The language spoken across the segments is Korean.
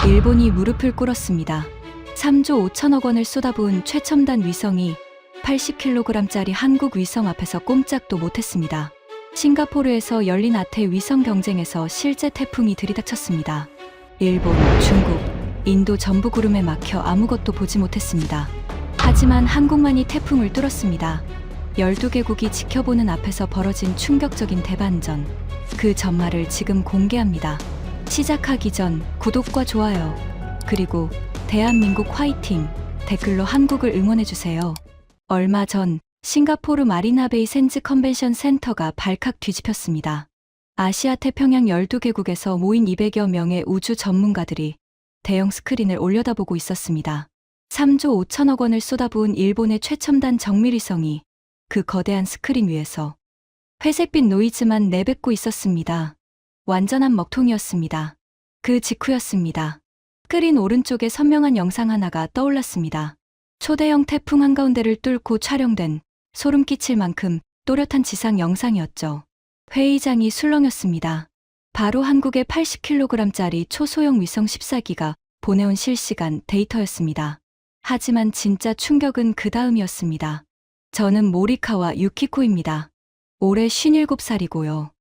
일본이 무릎을 꿇었습니다. 3조 5천억 원을 쏟아부은 최첨단 위성이 80kg짜리 한국 위성 앞에서 꼼짝도 못했습니다. 싱가포르에서 열린 아태 위성 경쟁에서 실제 태풍이 들이닥쳤습니다. 일본, 중국, 인도 전부 구름에 막혀 아무것도 보지 못했습니다. 하지만 한국만이 태풍을 뚫었습니다. 12개국이 지켜보는 앞에서 벌어진 충격적인 대반전. 그 전말을 지금 공개합니다. 시작하기 전 구독과 좋아요, 그리고 대한민국 화이팅 댓글로 한국을 응원해주세요. 얼마 전 싱가포르 마리나베이 샌즈 컨벤션 센터가 발칵 뒤집혔습니다. 아시아 태평양 12개국에서 모인 200여 명의 우주 전문가들이 대형 스크린을 올려다보고 있었습니다. 3조 5천억 원을 쏟아부은 일본의 최첨단 정밀위성이 그 거대한 스크린 위에서 회색빛 노이즈만 내뱉고 있었습니다. 완전한 먹통이었습니다. 그 직후였습니다. 스크린 오른쪽에 선명한 영상 하나가 떠올랐습니다. 초대형 태풍 한가운데를 뚫고 촬영된 소름 끼칠 만큼 또렷한 지상 영상이었죠. 회의장이 술렁였습니다. 바로 한국의 80kg짜리 초소형 위성 14기가 보내온 실시간 데이터였습니다. 하지만 진짜 충격은 그 다음이었습니다. 저는 모리카와 유키코입니다. 올해 57살이고요.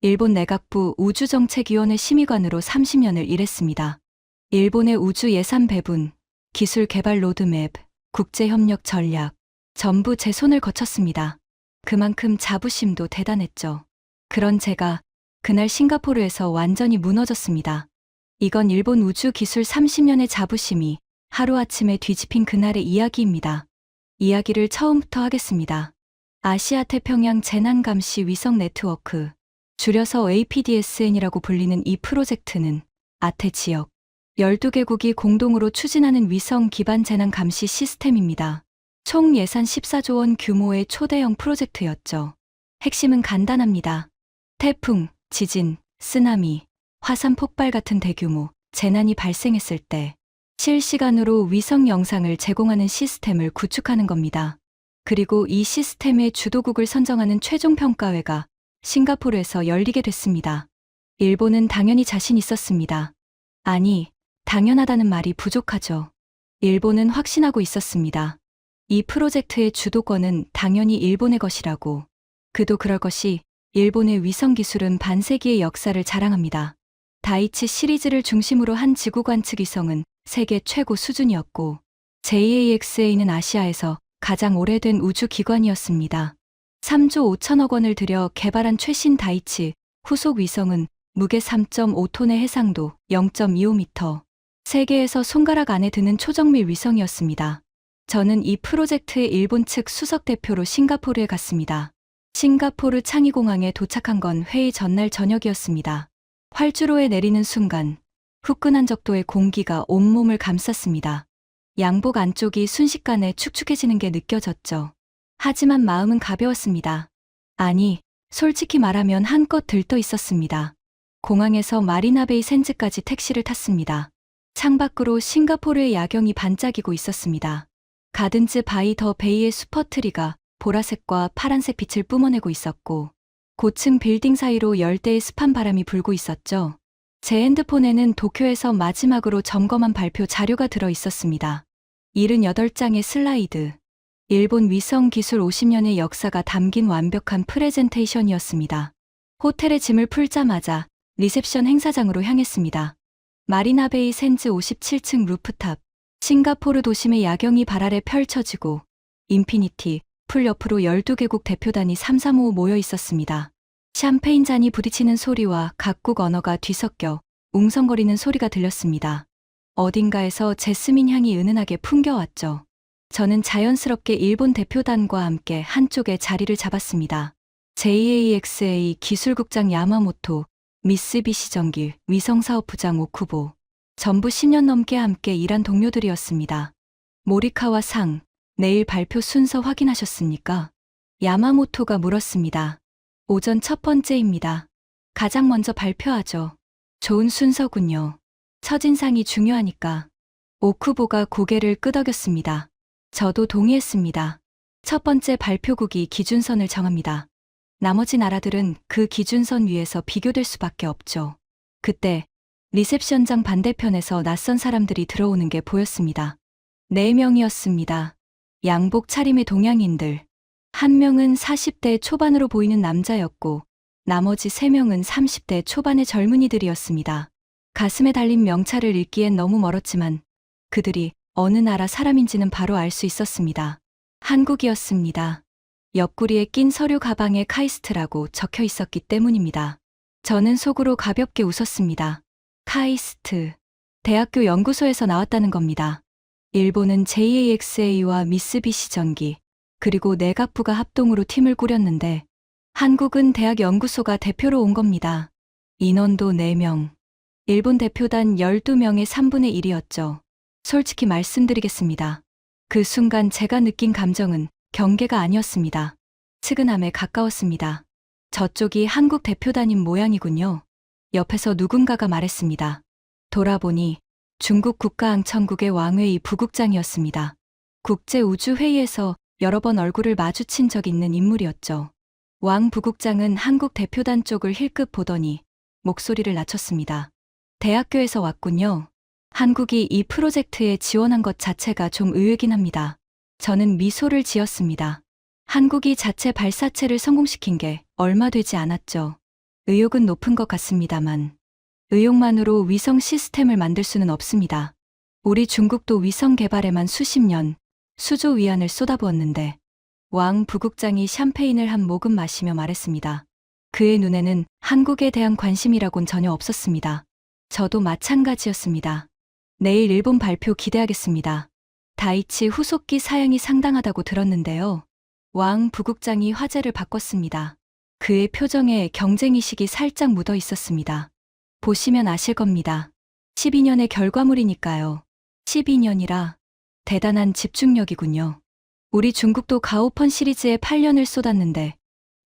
일본 내각부 우주정책위원회 심의관으로 30년을 일했습니다. 일본의 우주 예산 배분, 기술 개발 로드맵, 국제협력 전략, 전부 제 손을 거쳤습니다. 그만큼 자부심도 대단했죠. 그런 제가 그날 싱가포르에서 완전히 무너졌습니다. 이건 일본 우주 기술 30년의 자부심이 하루아침에 뒤집힌 그날의 이야기입니다. 이야기를 처음부터 하겠습니다. 아시아 태평양 재난감시 위성 네트워크, 줄여서 APDSN이라고 불리는 이 프로젝트는 아태 지역 12개국이 공동으로 추진하는 위성 기반 재난 감시 시스템입니다. 총 예산 14조 원 규모의 초대형 프로젝트였죠. 핵심은 간단합니다. 태풍, 지진, 쓰나미, 화산 폭발 같은 대규모 재난이 발생했을 때 실시간으로 위성 영상을 제공하는 시스템을 구축하는 겁니다. 그리고 이 시스템의 주도국을 선정하는 최종 평가회가 싱가포르에서 열리게 됐습니다. 일본은 당연히 자신 있었습니다. 아니, 당연하다는 말이 부족하죠. 일본은 확신하고 있었습니다. 이 프로젝트의 주도권은 당연히 일본의 것이라고. 그도 그럴 것이 일본의 위성 기술은 반세기의 역사를 자랑합니다. 다이치 시리즈를 중심으로 한 지구 관측 위성은 세계 최고 수준이었고 JAXA는 아시아에서 가장 오래된 우주기관이었습니다. 3조 5천억 원을 들여 개발한 최신 다이치 후속 위성은 무게 3.5톤의 해상도 0.25m, 세계에서 손가락 안에 드는 초정밀 위성이었습니다. 저는 이 프로젝트의 일본 측 수석 대표로 싱가포르에 갔습니다. 싱가포르 창의공항에 도착한 건 회의 전날 저녁이었습니다. 활주로에 내리는 순간 후끈한 적도의 공기가 온몸을 감쌌습니다. 양복 안쪽이 순식간에 축축해지는 게 느껴졌죠. 하지만 마음은 가벼웠습니다. 아니, 솔직히 말하면 한껏 들떠 있었습니다. 공항에서 마리나베이 샌즈까지 택시를 탔습니다. 창밖으로 싱가포르의 야경이 반짝이고 있었습니다. 가든즈 바이 더 베이의 슈퍼트리가 보라색과 파란색 빛을 뿜어내고 있었고 고층 빌딩 사이로 열대의 습한 바람이 불고 있었죠. 제 핸드폰에는 도쿄에서 마지막으로 점검한 발표 자료가 들어 있었습니다. 78장의 슬라이드. 일본 위성 기술 50년의 역사가 담긴 완벽한 프레젠테이션이었습니다. 호텔에 짐을 풀자마자 리셉션 행사장으로 향했습니다. 마리나베이 샌즈 57층 루프탑. 싱가포르 도심의 야경이 발 아래 펼쳐지고 인피니티 풀 옆으로 12개국 대표단이 삼삼오오 모여 있었습니다. 샴페인 잔이 부딪히는 소리와 각국 언어가 뒤섞여 웅성거리는 소리가 들렸습니다. 어딘가에서 제스민 향이 은은하게 풍겨왔죠. 저는 자연스럽게 일본 대표단과 함께 한쪽에 자리를 잡았습니다. JAXA 기술국장 야마모토, 미쓰비시 전기 위성사업부장 오쿠보, 전부 10년 넘게 함께 일한 동료들이었습니다. 모리카와 상, 내일 발표 순서 확인하셨습니까? 야마모토가 물었습니다. 오전 첫 번째입니다. 가장 먼저 발표하죠. 좋은 순서군요. 첫인상이 중요하니까. 오쿠보가 고개를 끄덕였습니다. 저도 동의했습니다. 첫 번째 발표국이 기준선을 정합니다. 나머지 나라들은 그 기준선 위에서 비교될 수밖에 없죠. 그때 리셉션장 반대편에서 낯선 사람들이 들어오는 게 보였습니다. 4명이었습니다. 양복 차림의 동양인들. 한 명은 40대 초반으로 보이는 남자였고 나머지 3명은 30대 초반의 젊은이들이었습니다. 가슴에 달린 명찰을 읽기엔 너무 멀었지만 그들이 어느 나라 사람인지는 바로 알 수 있었습니다. 한국이었습니다. 옆구리에 낀 서류 가방에 카이스트라고 적혀 있었기 때문입니다. 저는 속으로 가볍게 웃었습니다. 카이스트. 대학교 연구소에서 나왔다는 겁니다. 일본은 JAXA와 미쓰비시 전기, 그리고 내각부가 합동으로 팀을 꾸렸는데 한국은 대학 연구소가 대표로 온 겁니다. 인원도 4명. 일본 대표단 12명의 3분의 1이었죠. 솔직히 말씀드리겠습니다. 그 순간 제가 느낀 감정은 경계가 아니었습니다. 측은함에 가까웠습니다. 저쪽이 한국 대표단인 모양이군요. 옆에서 누군가가 말했습니다. 돌아보니 중국 국가항천국의 왕웨이 부국장이었습니다. 국제우주회의에서 여러 번 얼굴을 마주친 적 있는 인물이었죠. 왕 부국장은 한국 대표단 쪽을 힐끗 보더니 목소리를 낮췄습니다. 대학교에서 왔군요. 한국이 이 프로젝트에 지원한 것 자체가 좀 의외긴 합니다. 저는 미소를 지었습니다. 한국이 자체 발사체를 성공시킨 게 얼마 되지 않았죠. 의욕은 높은 것 같습니다만 의욕만으로 위성 시스템을 만들 수는 없습니다. 우리 중국도 위성 개발에만 수십 년, 수조 위안을 쏟아부었는데 왕 부국장이 샴페인을 한 모금 마시며 말했습니다. 그의 눈에는 한국에 대한 관심이라곤 전혀 없었습니다. 저도 마찬가지였습니다. 내일 일본 발표 기대하겠습니다. 다이치 후속기 사양이 상당하다고 들었는데요. 왕 부국장이 화제를 바꿨습니다. 그의 표정에 경쟁의식이 살짝 묻어 있었습니다. 보시면 아실 겁니다. 12년의 결과물이니까요. 12년이라 대단한 집중력이군요. 우리 중국도 가오펀 시리즈에 8년을 쏟았는데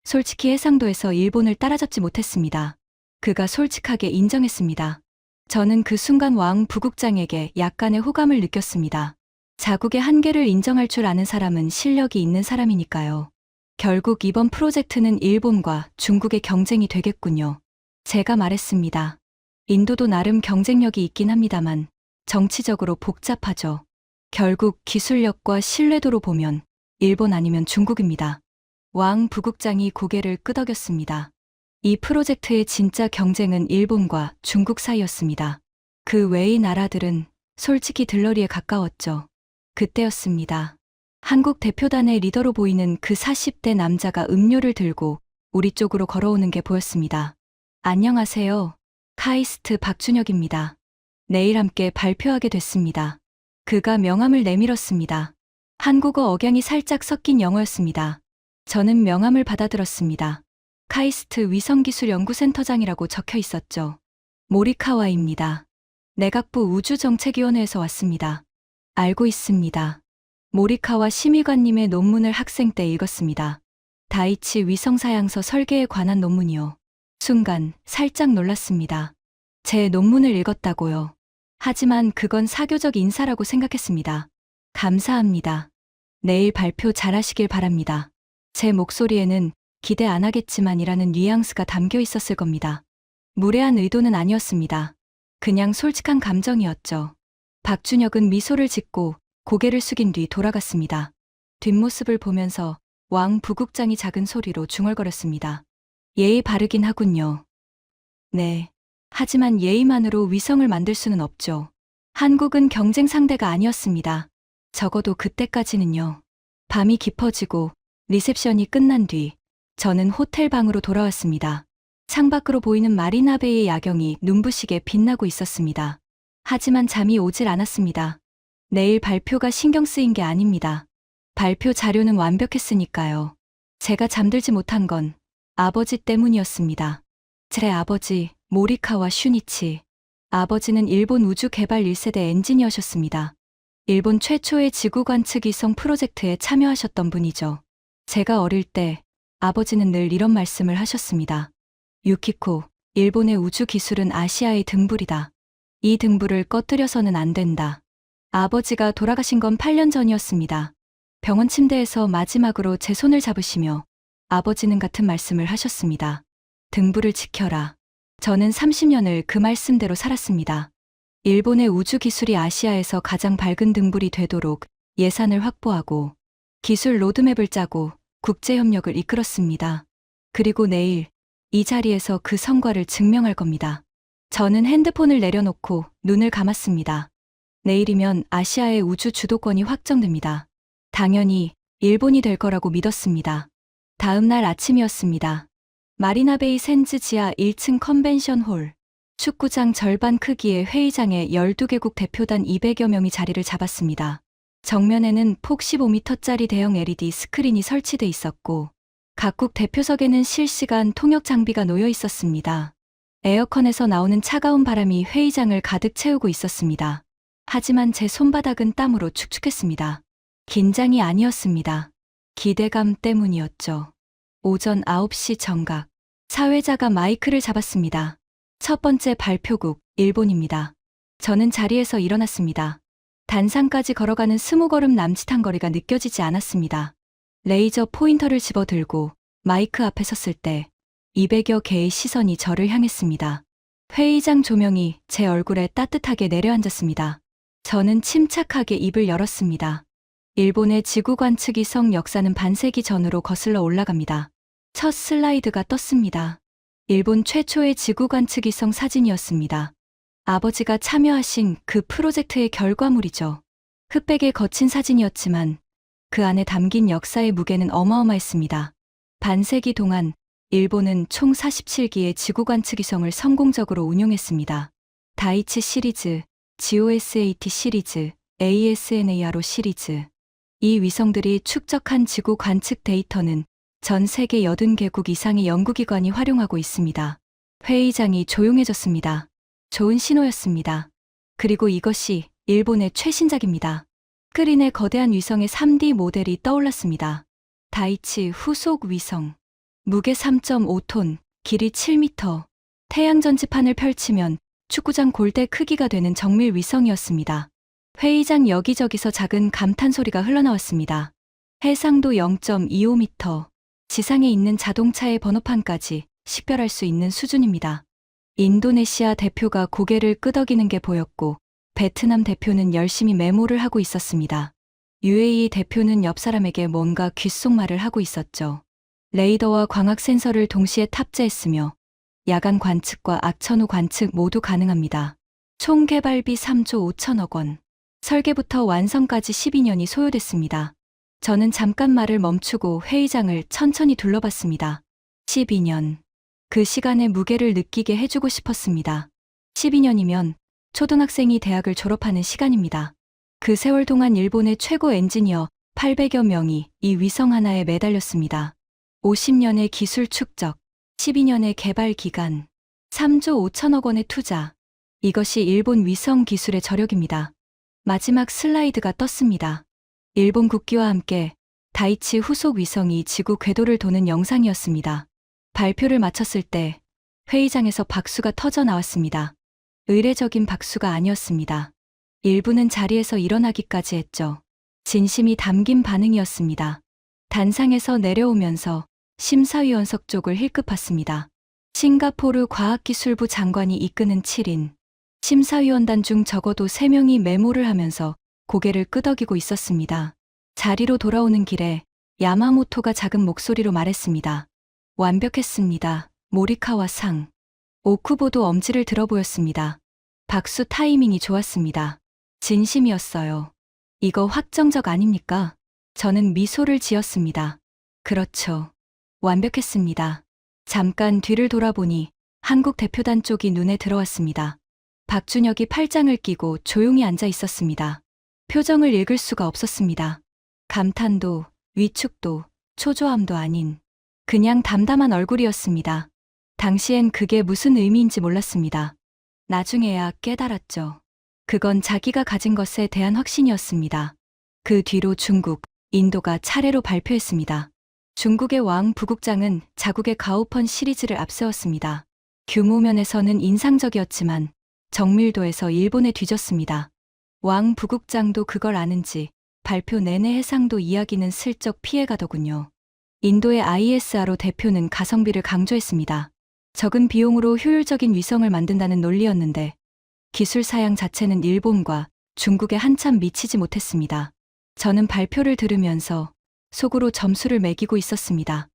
솔직히 해상도에서 일본을 따라잡지 못했습니다. 그가 솔직하게 인정했습니다. 저는 그 순간 왕 부국장에게 약간의 호감을 느꼈습니다. 자국의 한계를 인정할 줄 아는 사람은 실력이 있는 사람이니까요. 결국 이번 프로젝트는 일본과 중국의 경쟁이 되겠군요. 제가 말했습니다. 인도도 나름 경쟁력이 있긴 합니다만 정치적으로 복잡하죠. 결국 기술력과 신뢰도로 보면 일본 아니면 중국입니다. 왕 부국장이 고개를 끄덕였습니다. 이 프로젝트의 진짜 경쟁은 일본과 중국 사이였습니다. 그 외의 나라들은 솔직히 들러리에 가까웠죠. 그때였습니다. 한국 대표단의 리더로 보이는 그 40대 남자가 음료를 들고 우리 쪽으로 걸어오는 게 보였습니다. 안녕하세요. 카이스트 박준혁입니다. 내일 함께 발표하게 됐습니다. 그가 명함을 내밀었습니다. 한국어 억양이 살짝 섞인 영어였습니다. 저는 명함을 받아들었습니다. 카이스트 위성기술연구센터장이라고 적혀 있었죠. 모리카와입니다. 내각부 우주정책위원회에서 왔습니다. 알고 있습니다. 모리카와 심의관님의 논문을 학생 때 읽었습니다. 다이치 위성사양서 설계에 관한 논문이요. 순간 살짝 놀랐습니다. 제 논문을 읽었다고요. 하지만 그건 사교적 인사라고 생각했습니다. 감사합니다. 내일 발표 잘하시길 바랍니다. 제 목소리에는 기대 안 하겠지만이라는 뉘앙스가 담겨 있었을 겁니다. 무례한 의도는 아니었습니다. 그냥 솔직한 감정이었죠. 박준혁은 미소를 짓고 고개를 숙인 뒤 돌아갔습니다. 뒷모습을 보면서 왕 부국장이 작은 소리로 중얼거렸습니다. 예의 바르긴 하군요. 네. 하지만 예의만으로 위성을 만들 수는 없죠. 한국은 경쟁 상대가 아니었습니다. 적어도 그때까지는요. 밤이 깊어지고 리셉션이 끝난 뒤 저는 호텔 방으로 돌아왔습니다. 창밖으로 보이는 마리나베이의 야경이 눈부시게 빛나고 있었습니다. 하지만 잠이 오질 않았습니다. 내일 발표가 신경 쓰인 게 아닙니다. 발표 자료는 완벽했으니까요. 제가 잠들지 못한 건 아버지 때문이었습니다. 제 아버지 모리카와 슈니치. 아버지는 일본 우주개발 1세대 엔지니어셨습니다. 일본 최초의 지구 관측 위성 프로젝트에 참여하셨던 분이죠. 제가 어릴 때 아버지는 늘 이런 말씀을 하셨습니다. 유키코, 일본의 우주 기술은 아시아의 등불이다. 이 등불을 꺼뜨려서는 안 된다. 아버지가 돌아가신 건 8년 전이었습니다. 병원 침대에서 마지막으로 제 손을 잡으시며 아버지는 같은 말씀을 하셨습니다. 등불을 지켜라. 저는 30년을 그 말씀대로 살았습니다. 일본의 우주 기술이 아시아에서 가장 밝은 등불이 되도록 예산을 확보하고 기술 로드맵을 짜고 국제협력을 이끌었습니다. 그리고 내일 이 자리에서 그 성과를 증명할 겁니다. 저는 핸드폰을 내려놓고 눈을 감았습니다. 내일이면 아시아의 우주 주도권이 확정됩니다. 당연히 일본이 될 거라고 믿었습니다. 다음 날 아침이었습니다. 마리나베이 샌즈 지하 1층 컨벤션 홀. 축구장 절반 크기의 회의장에 12개국 대표단 200여 명이 자리를 잡았습니다. 정면에는 폭 15m짜리 대형 LED 스크린이 설치돼 있었고 각국 대표석에는 실시간 통역 장비가 놓여 있었습니다. 에어컨에서 나오는 차가운 바람이 회의장을 가득 채우고 있었습니다. 하지만 제 손바닥은 땀으로 축축했습니다. 긴장이 아니었습니다. 기대감 때문이었죠. 오전 9시 정각. 사회자가 마이크를 잡았습니다. 첫 번째 발표국, 일본입니다. 저는 자리에서 일어났습니다. 단상까지 걸어가는 20걸음 남짓한 거리가 느껴지지 않았습니다. 레이저 포인터를 집어들고 마이크 앞에 섰을 때 200여 개의 시선이 저를 향했습니다. 회의장 조명이 제 얼굴에 따뜻하게 내려앉았습니다. 저는 침착하게 입을 열었습니다. 일본의 지구 관측위성 역사는 반세기 전으로 거슬러 올라갑니다. 첫 슬라이드가 떴습니다. 일본 최초의 지구 관측위성 사진이었습니다. 아버지가 참여하신 그 프로젝트의 결과물이죠. 흑백의 거친 사진이었지만 그 안에 담긴 역사의 무게는 어마어마했습니다. 반세기 동안 일본은 총 47기의 지구 관측위성을 성공적으로 운용했습니다. 다이치 시리즈, GOSAT 시리즈, ASNARO 시리즈. 이 위성들이 축적한 지구 관측 데이터는 전 세계 80개국 이상의 연구기관이 활용하고 있습니다. 회의장이 조용해졌습니다. 좋은 신호였습니다. 그리고 이것이 일본의 최신작입니다. 스크린에 거대한 위성의 3D 모델이 떠올랐습니다. 다이치 후속 위성. 무게 3.5톤, 길이 7m. 태양 전지판을 펼치면 축구장 골대 크기가 되는 정밀 위성이었습니다. 회의장 여기저기서 작은 감탄 소리가 흘러나왔습니다. 해상도 0.25m. 지상에 있는 자동차의 번호판까지 식별할 수 있는 수준입니다. 인도네시아 대표가 고개를 끄덕이는 게 보였고 베트남 대표는 열심히 메모를 하고 있었습니다. UAE 대표는 옆 사람에게 뭔가 귓속말을 하고 있었죠. 레이더와 광학 센서를 동시에 탑재했으며 야간 관측과 악천후 관측 모두 가능합니다. 총 개발비 3조 5천억 원. 설계부터 완성까지 12년이 소요됐습니다. 저는 잠깐 말을 멈추고 회의장을 천천히 둘러봤습니다. 12년. 그 시간의 무게를 느끼게 해주고 싶었습니다. 12년이면 초등학생이 대학을 졸업하는 시간입니다. 그 세월 동안 일본의 최고 엔지니어 800여 명이 이 위성 하나에 매달렸습니다. 50년의 기술 축적, 12년의 개발 기간, 3조 5천억 원의 투자. 이것이 일본 위성 기술의 저력입니다. 마지막 슬라이드가 떴습니다. 일본 국기와 함께 다이치 후속 위성이 지구 궤도를 도는 영상이었습니다. 발표를 마쳤을 때 회의장에서 박수가 터져 나왔습니다. 의례적인 박수가 아니었습니다. 일부는 자리에서 일어나기까지 했죠. 진심이 담긴 반응이었습니다. 단상에서 내려오면서 심사위원석 쪽을 힐끗봤습니다. 싱가포르 과학기술부 장관이 이끄는 7인. 심사위원단 중 적어도 3명이 메모를 하면서 고개를 끄덕이고 있었습니다. 자리로 돌아오는 길에 야마모토가 작은 목소리로 말했습니다. 완벽했습니다. 모리카와 상. 오쿠보도 엄지를 들어 보였습니다. 박수 타이밍이 좋았습니다. 진심이었어요. 이거 확정적 아닙니까? 저는 미소를 지었습니다. 그렇죠. 완벽했습니다. 잠깐 뒤를 돌아보니 한국 대표단 쪽이 눈에 들어왔습니다. 박준혁이 팔짱을 끼고 조용히 앉아 있었습니다. 표정을 읽을 수가 없었습니다. 감탄도, 위축도, 초조함도 아닌 그냥 담담한 얼굴이었습니다. 당시엔 그게 무슨 의미인지 몰랐습니다. 나중에야 깨달았죠. 그건 자기가 가진 것에 대한 확신이었습니다. 그 뒤로 중국, 인도가 차례로 발표했습니다. 중국의 왕 부국장은 자국의 가오펀 시리즈를 앞세웠습니다. 규모 면에서는 인상적이었지만 정밀도에서 일본에 뒤졌습니다. 왕 부국장도 그걸 아는지 발표 내내 해상도 이야기는 슬쩍 피해가더군요. 인도의 ISRO 대표는 가성비를 강조했습니다. 적은 비용으로 효율적인 위성을 만든다는 논리였는데 기술 사양 자체는 일본과 중국에 한참 미치지 못했습니다. 저는 발표를 들으면서 속으로 점수를 매기고 있었습니다.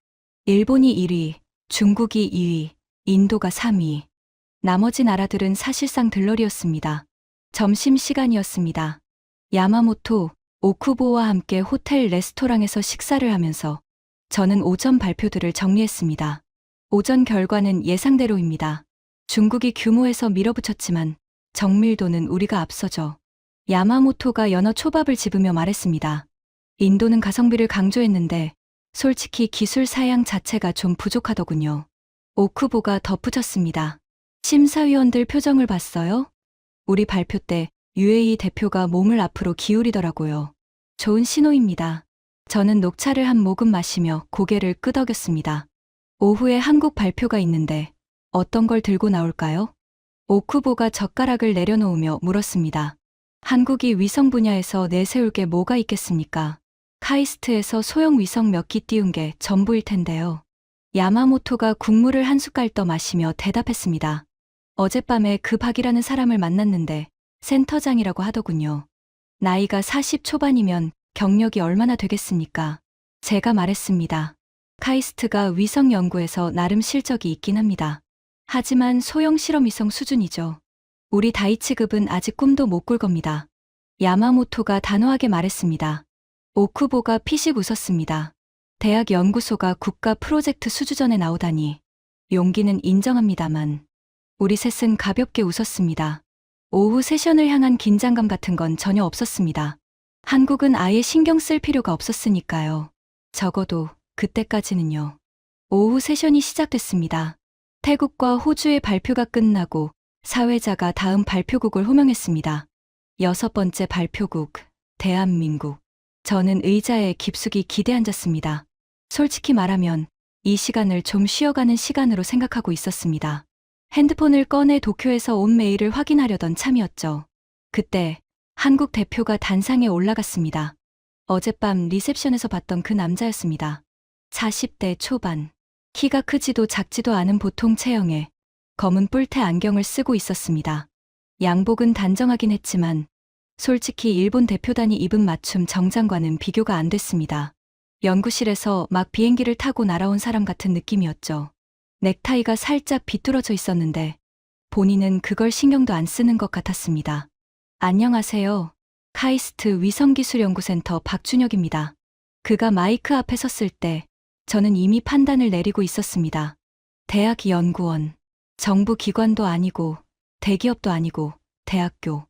일본이 1위, 중국이 2위, 인도가 3위. 나머지 나라들은 사실상 들러리였습니다. 점심시간이었습니다. 야마모토, 오쿠보와 함께 호텔 레스토랑에서 식사를 하면서 저는 오전 발표들을 정리했습니다. 오전 결과는 예상대로입니다. 중국이 규모에서 밀어붙였지만 정밀도는 우리가 앞서죠. 야마모토가 연어 초밥을 집으며 말했습니다. 인도는 가성비를 강조했는데 솔직히 기술 사양 자체가 좀 부족하더군요. 오쿠보가 덧붙였습니다. 심사위원들 표정을 봤어요? 우리 발표 때 UAE 대표가 몸을 앞으로 기울이더라고요. 좋은 신호입니다. 저는 녹차를 한 모금 마시며 고개를 끄덕였습니다. 오후에 한국 발표가 있는데 어떤 걸 들고 나올까요? 오쿠보가 젓가락을 내려놓으며 물었습니다. 한국이 위성 분야에서 내세울 게 뭐가 있겠습니까? 카이스트에서 소형 위성 몇 기 띄운 게 전부일 텐데요. 야마모토가 국물을 한 숟갈 떠 마시며 대답했습니다. 어젯밤에 그 박이라는 사람을 만났는데 센터장이라고 하더군요. 나이가 40 초반이면 경력이 얼마나 되겠습니까? 제가 말했습니다. 카이스트가 위성 연구에서 나름 실적이 있긴 합니다. 하지만 소형 실험 위성 수준이죠. 우리 다이치급은 아직 꿈도 못 꿀 겁니다. 야마모토가 단호하게 말했습니다. 오쿠보가 피식 웃었습니다. 대학 연구소가 국가 프로젝트 수주전에 나오다니. 용기는 인정합니다만. 우리 셋은 가볍게 웃었습니다. 오후 세션을 향한 긴장감 같은 건 전혀 없었습니다. 한국은 아예 신경 쓸 필요가 없었으니까요. 적어도 그때까지는요. 오후 세션이 시작됐습니다. 태국과 호주의 발표가 끝나고 사회자가 다음 발표국을 호명했습니다. 6번째 발표국, 대한민국. 저는 의자에 깊숙이 기대 앉았습니다. 솔직히 말하면 이 시간을 좀 쉬어가는 시간으로 생각하고 있었습니다. 핸드폰을 꺼내 도쿄에서 온 메일을 확인하려던 참이었죠. 그때 한국 대표가 단상에 올라갔습니다. 어젯밤 리셉션에서 봤던 그 남자였습니다. 40대 초반. 키가 크지도 작지도 않은 보통 체형에 검은 뿔테 안경을 쓰고 있었습니다. 양복은 단정하긴 했지만 솔직히 일본 대표단이 입은 맞춤 정장과는 비교가 안 됐습니다. 연구실에서 막 비행기를 타고 날아온 사람 같은 느낌이었죠. 넥타이가 살짝 비뚤어져 있었는데 본인은 그걸 신경도 안 쓰는 것 같았습니다. 안녕하세요. 카이스트 위성기술연구센터 박준혁입니다. 그가 마이크 앞에 섰을 때 저는 이미 판단을 내리고 있었습니다. 대학 연구원, 정부 기관도 아니고 대기업도 아니고 대학교.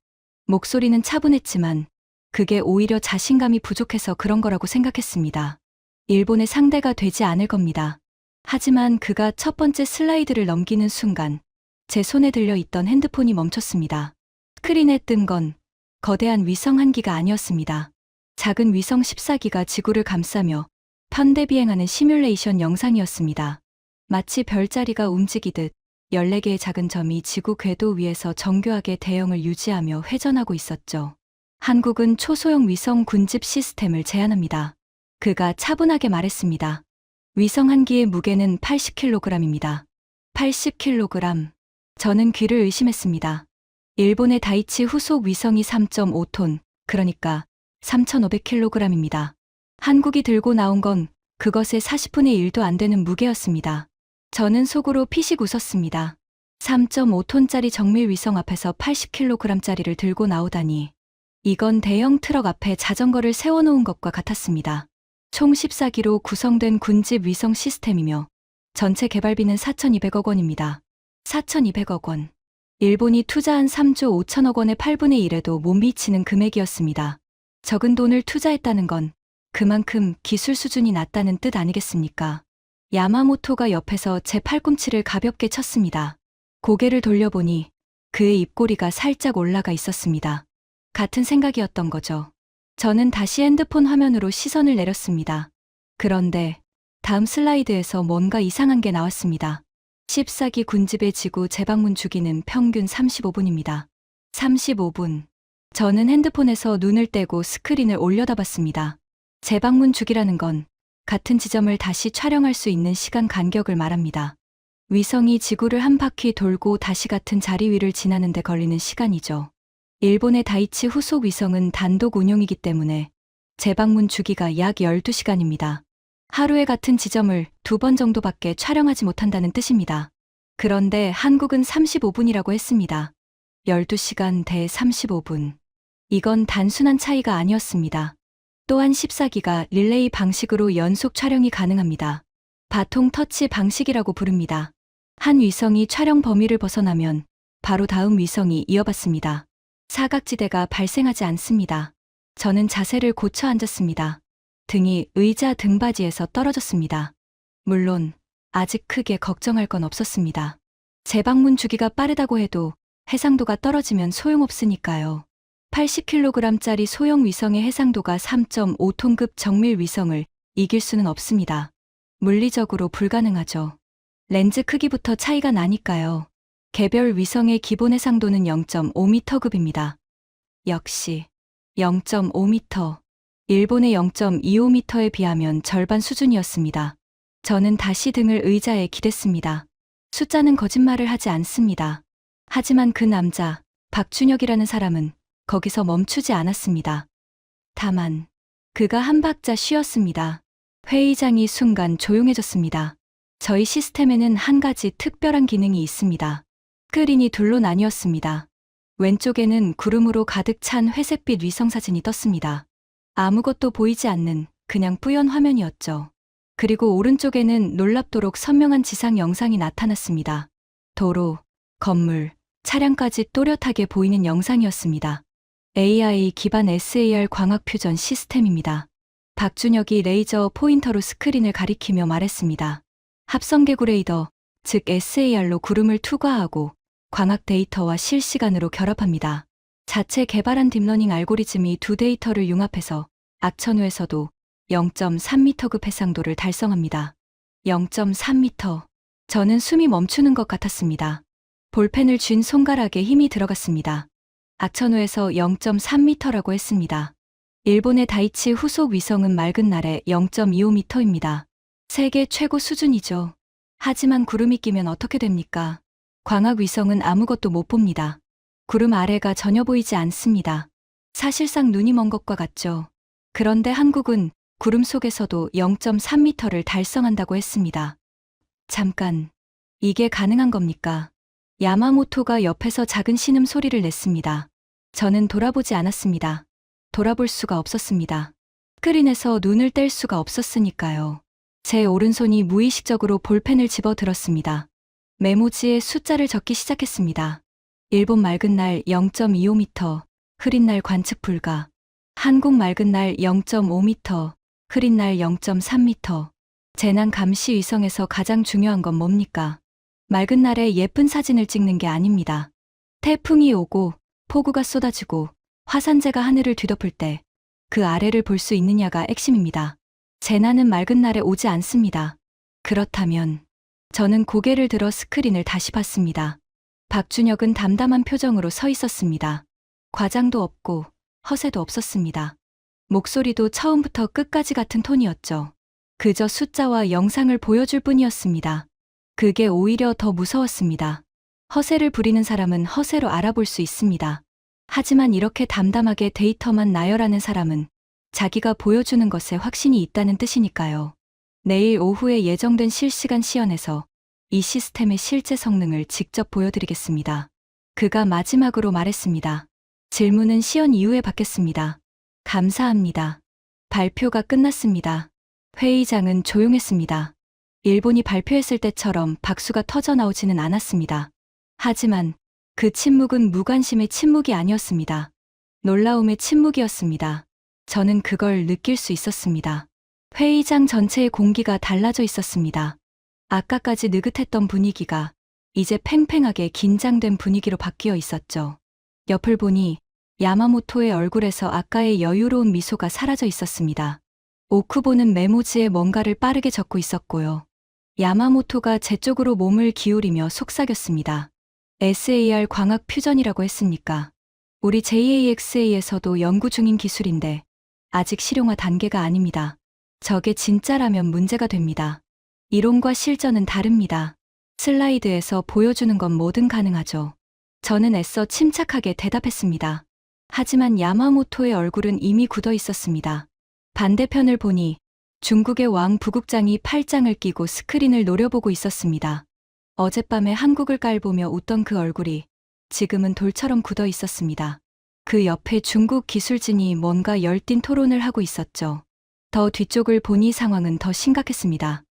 목소리는 차분했지만 그게 오히려 자신감이 부족해서 그런 거라고 생각했습니다. 일본의 상대가 되지 않을 겁니다. 하지만 그가 첫 번째 슬라이드를 넘기는 순간 제 손에 들려 있던 핸드폰이 멈췄습니다. 스크린에 뜬 건 거대한 위성 한 기가 아니었습니다. 작은 위성 14기가 지구를 감싸며 편대 비행하는 시뮬레이션 영상이었습니다. 마치 별자리가 움직이듯 14개의 작은 점이 지구 궤도 위에서 정교하게 대형을 유지하며 회전하고 있었죠. 한국은 초소형 위성 군집 시스템을 제안합니다. 그가 차분하게 말했습니다. 위성 한 기의 무게는 80kg입니다. 80kg. 저는 귀를 의심했습니다. 일본의 다이치 후속 위성이 3.5톤, 그러니까 3,500kg입니다. 한국이 들고 나온 건 그것의 40분의 1도 안 되는 무게였습니다. 저는 속으로 피식 웃었습니다. 3.5톤짜리 정밀 위성 앞에서 80kg짜리를 들고 나오다니. 이건 대형 트럭 앞에 자전거를 세워놓은 것과 같았습니다. 총 14기로 구성된 군집 위성 시스템이며 전체 개발비는 4,200억 원입니다. 4,200억 원. 일본이 투자한 3조 5천억 원의 8분의 1에도 못 미치는 금액이었습니다. 적은 돈을 투자했다는 건 그만큼 기술 수준이 낮다는 뜻 아니겠습니까? 야마모토가 옆에서 제 팔꿈치를 가볍게 쳤습니다. 고개를 돌려보니 그의 입꼬리가 살짝 올라가 있었습니다. 같은 생각이었던 거죠. 저는 다시 핸드폰 화면으로 시선을 내렸습니다. 그런데 다음 슬라이드에서 뭔가 이상한 게 나왔습니다. 14기 군집의 지구 재방문 주기는 평균 35분입니다. 35분. 저는 핸드폰에서 눈을 떼고 스크린을 올려다봤습니다. 재방문 주기라는 건 같은 지점을 다시 촬영할 수 있는 시간 간격을 말합니다. 위성이 지구를 한 바퀴 돌고 다시 같은 자리 위를 지나는 데 걸리는 시간이죠. 일본의 다이치 후속 위성은 단독 운용이기 때문에 재방문 주기가 약 12시간입니다. 하루에 같은 지점을 2번 정도밖에 촬영하지 못한다는 뜻입니다. 그런데 한국은 35분이라고 했습니다. 12시간 대 35분. 이건 단순한 차이가 아니었습니다. 또한 14기가 릴레이 방식으로 연속 촬영이 가능합니다. 바통 터치 방식이라고 부릅니다. 한 위성이 촬영 범위를 벗어나면 바로 다음 위성이 이어받습니다. 사각지대가 발생하지 않습니다. 저는 자세를 고쳐 앉았습니다. 등이 의자 등받이에서 떨어졌습니다. 물론 아직 크게 걱정할 건 없었습니다. 재방문 주기가 빠르다고 해도 해상도가 떨어지면 소용없으니까요. 80kg짜리 소형 위성의 해상도가 3.5톤급 정밀 위성을 이길 수는 없습니다. 물리적으로 불가능하죠. 렌즈 크기부터 차이가 나니까요. 개별 위성의 기본 해상도는 0.5m급입니다. 역시 0.5m. 일본의 0.25m에 비하면 절반 수준이었습니다. 저는 다시 등을 의자에 기댔습니다. 숫자는 거짓말을 하지 않습니다. 하지만 그 남자, 박준혁이라는 사람은 거기서 멈추지 않았습니다. 다만 그가 한 박자 쉬었습니다. 회의장이 순간 조용해졌습니다. 저희 시스템에는 한 가지 특별한 기능이 있습니다. 스크린이 둘로 나뉘었습니다. 왼쪽에는 구름으로 가득 찬 회색빛 위성사진이 떴습니다. 아무것도 보이지 않는 그냥 뿌연 화면이었죠. 그리고 오른쪽에는 놀랍도록 선명한 지상 영상이 나타났습니다. 도로, 건물, 차량까지 또렷하게 보이는 영상이었습니다. AI 기반 SAR 광학 퓨전 시스템입니다. 박준혁이 레이저 포인터로 스크린을 가리키며 말했습니다. 합성개구 레이더, 즉 SAR로 구름을 투과하고 광학 데이터와 실시간으로 결합합니다. 자체 개발한 딥러닝 알고리즘이 두 데이터를 융합해서 악천후에서도 0.3m급 해상도를 달성합니다. 0.3m. 저는 숨이 멈추는 것 같았습니다. 볼펜을 쥔 손가락에 힘이 들어갔습니다. 악천후에서 0.3m라고 했습니다. 일본의 다이치 후속 위성은 맑은 날에 0.25m입니다. 세계 최고 수준이죠. 하지만 구름이 끼면 어떻게 됩니까? 광학 위성은 아무것도 못 봅니다. 구름 아래가 전혀 보이지 않습니다. 사실상 눈이 먼 것과 같죠. 그런데 한국은 구름 속에서도 0.3m를 달성한다고 했습니다. 잠깐, 이게 가능한 겁니까? 야마모토가 옆에서 작은 신음 소리를 냈습니다. 저는 돌아보지 않았습니다. 돌아볼 수가 없었습니다. 스크린에서 눈을 뗄 수가 없었으니까요. 제 오른손이 무의식적으로 볼펜을 집어 들었습니다. 메모지에 숫자를 적기 시작했습니다. 일본 맑은 날 0.25m, 흐린 날 관측 불가. 한국 맑은 날 0.5m, 흐린 날 0.3m. 재난 감시 위성에서 가장 중요한 건 뭡니까? 맑은 날에 예쁜 사진을 찍는 게 아닙니다. 태풍이 오고 폭우가 쏟아지고 화산재가 하늘을 뒤덮을 때 그 아래를 볼 수 있느냐가 핵심입니다. 재난은 맑은 날에 오지 않습니다. 그렇다면 저는 고개를 들어 스크린을 다시 봤습니다. 박준혁은 담담한 표정으로 서 있었습니다. 과장도 없고 허세도 없었습니다. 목소리도 처음부터 끝까지 같은 톤이었죠. 그저 숫자와 영상을 보여줄 뿐이었습니다. 그게 오히려 더 무서웠습니다. 허세를 부리는 사람은 허세로 알아볼 수 있습니다. 하지만 이렇게 담담하게 데이터만 나열하는 사람은 자기가 보여주는 것에 확신이 있다는 뜻이니까요. 내일 오후에 예정된 실시간 시연에서 이 시스템의 실제 성능을 직접 보여드리겠습니다. 그가 마지막으로 말했습니다. 질문은 시연 이후에 받겠습니다. 감사합니다. 발표가 끝났습니다. 회의장은 조용했습니다. 일본이 발표했을 때처럼 박수가 터져 나오지는 않았습니다. 하지만 그 침묵은 무관심의 침묵이 아니었습니다. 놀라움의 침묵이었습니다. 저는 그걸 느낄 수 있었습니다. 회의장 전체의 공기가 달라져 있었습니다. 아까까지 느긋했던 분위기가 이제 팽팽하게 긴장된 분위기로 바뀌어 있었죠. 옆을 보니 야마모토의 얼굴에서 아까의 여유로운 미소가 사라져 있었습니다. 오쿠보는 메모지에 뭔가를 빠르게 적고 있었고요. 야마모토가 제 쪽으로 몸을 기울이며 속삭였습니다. SAR 광학 퓨전이라고 했으니까. 우리 JAXA에서도 연구 중인 기술인데 아직 실용화 단계가 아닙니다. 저게 진짜라면 문제가 됩니다. 이론과 실전은 다릅니다. 슬라이드에서 보여주는 건 뭐든 가능하죠. 저는 애써 침착하게 대답했습니다. 하지만 야마모토의 얼굴은 이미 굳어 있었습니다. 반대편을 보니 중국의 왕 부국장이 팔짱을 끼고 스크린을 노려보고 있었습니다. 어젯밤에 한국을 깔보며 웃던 그 얼굴이 지금은 돌처럼 굳어 있었습니다. 그 옆에 중국 기술진이 뭔가 열띤 토론을 하고 있었죠. 더 뒤쪽을 보니 상황은 더 심각했습니다.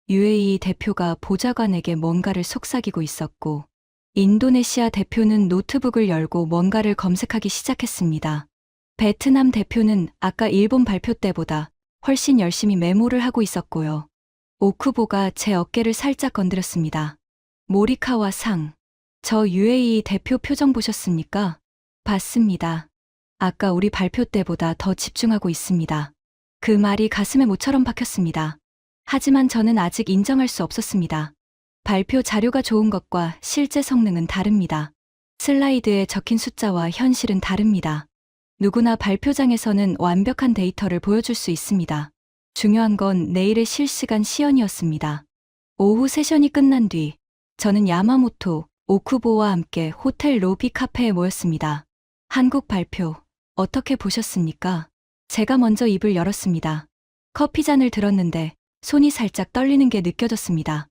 UAE 대표가 보좌관에게 뭔가를 속삭이고 있었고, 인도네시아 대표는 노트북을 열고 뭔가를 검색하기 시작했습니다. 베트남 대표는 아까 일본 발표 때보다 훨씬 열심히 메모를 하고 있었고요. 오쿠보가 제 어깨를 살짝 건드렸습니다. 모리카와 상, 저 UAE 대표 표정 보셨습니까? 봤습니다. 아까 우리 발표 때보다 더 집중하고 있습니다. 그 말이 가슴에 모처럼 박혔습니다. 하지만 저는 아직 인정할 수 없었습니다. 발표 자료가 좋은 것과 실제 성능은 다릅니다. 슬라이드에 적힌 숫자와 현실은 다릅니다. 누구나 발표장에서는 완벽한 데이터를 보여줄 수 있습니다. 중요한 건 내일의 실시간 시연이었습니다. 오후 세션이 끝난 뒤 저는 야마모토, 오쿠보와 함께 호텔 로비 카페에 모였습니다. 한국 발표 어떻게 보셨습니까? 제가 먼저 입을 열었습니다. 커피잔을 들었는데 손이 살짝 떨리는 게 느껴졌습니다.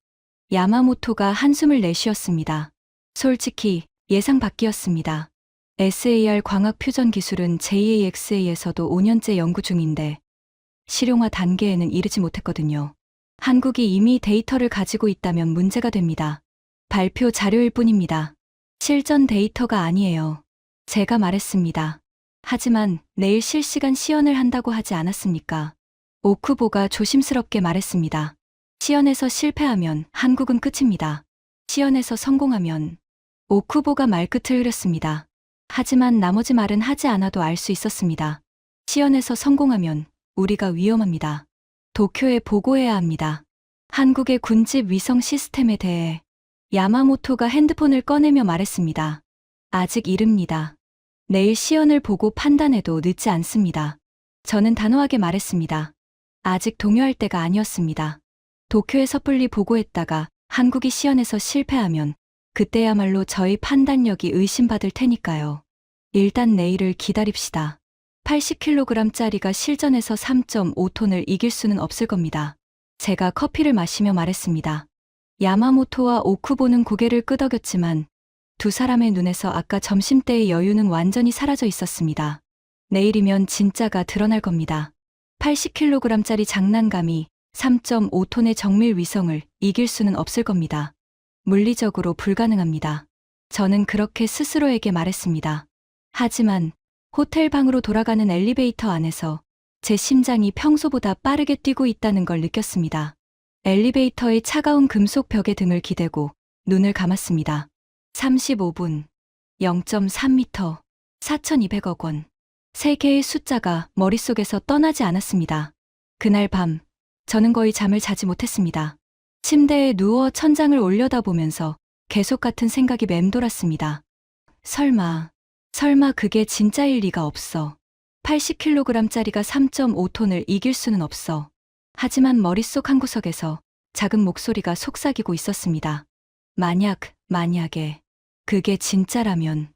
야마모토가 한숨을 내쉬었습니다. 솔직히 예상 밖이었습니다. SAR 광학 퓨전 기술은 JAXA에서도 5년째 연구 중인데 실용화 단계에는 이르지 못했거든요. 한국이 이미 데이터를 가지고 있다면 문제가 됩니다. 발표 자료일 뿐입니다. 실전 데이터가 아니에요. 제가 말했습니다. 하지만 내일 실시간 시연을 한다고 하지 않았습니까? 오쿠보가 조심스럽게 말했습니다. 시연에서 실패하면 한국은 끝입니다. 시연에서 성공하면 오쿠보가 말끝을 흐렸습니다. 하지만 나머지 말은 하지 않아도 알 수 있었습니다. 시연에서 성공하면 우리가 위험합니다. 도쿄에 보고해야 합니다. 한국의 군집 위성 시스템에 대해 야마모토가 핸드폰을 꺼내며 말했습니다. 아직 이릅니다. 내일 시연을 보고 판단해도 늦지 않습니다. 저는 단호하게 말했습니다. 아직 동요할 때가 아니었습니다. 도쿄에 섣불리 보고했다가 한국이 시연에서 실패하면 그때야말로 저희 판단력이 의심받을 테니까요. 일단 내일을 기다립시다. 80kg짜리가 실전에서 3.5톤을 이길 수는 없을 겁니다. 제가 커피를 마시며 말했습니다. 야마모토와 오쿠보는 고개를 끄덕였지만 두 사람의 눈에서 아까 점심때의 여유는 완전히 사라져 있었습니다. 내일이면 진짜가 드러날 겁니다. 80kg짜리 장난감이 3.5톤의 정밀 위성을 이길 수는 없을 겁니다. 물리적으로 불가능합니다. 저는 그렇게 스스로에게 말했습니다. 하지만 호텔 방으로 돌아가는 엘리베이터 안에서 제 심장이 평소보다 빠르게 뛰고 있다는 걸 느꼈습니다. 엘리베이터의 차가운 금속 벽에 등을 기대고 눈을 감았습니다. 35분, 0.3m, 4,200억 원. 세 개의 숫자가 머릿속에서 떠나지 않았습니다. 그날 밤, 저는 거의 잠을 자지 못했습니다. 침대에 누워 천장을 올려다보면서 계속 같은 생각이 맴돌았습니다. 설마 그게 진짜일 리가 없어. 80kg짜리가 3.5톤을 이길 수는 없어. 하지만 머릿속 한 구석에서 작은 목소리가 속삭이고 있었습니다. 만약에 그게 진짜라면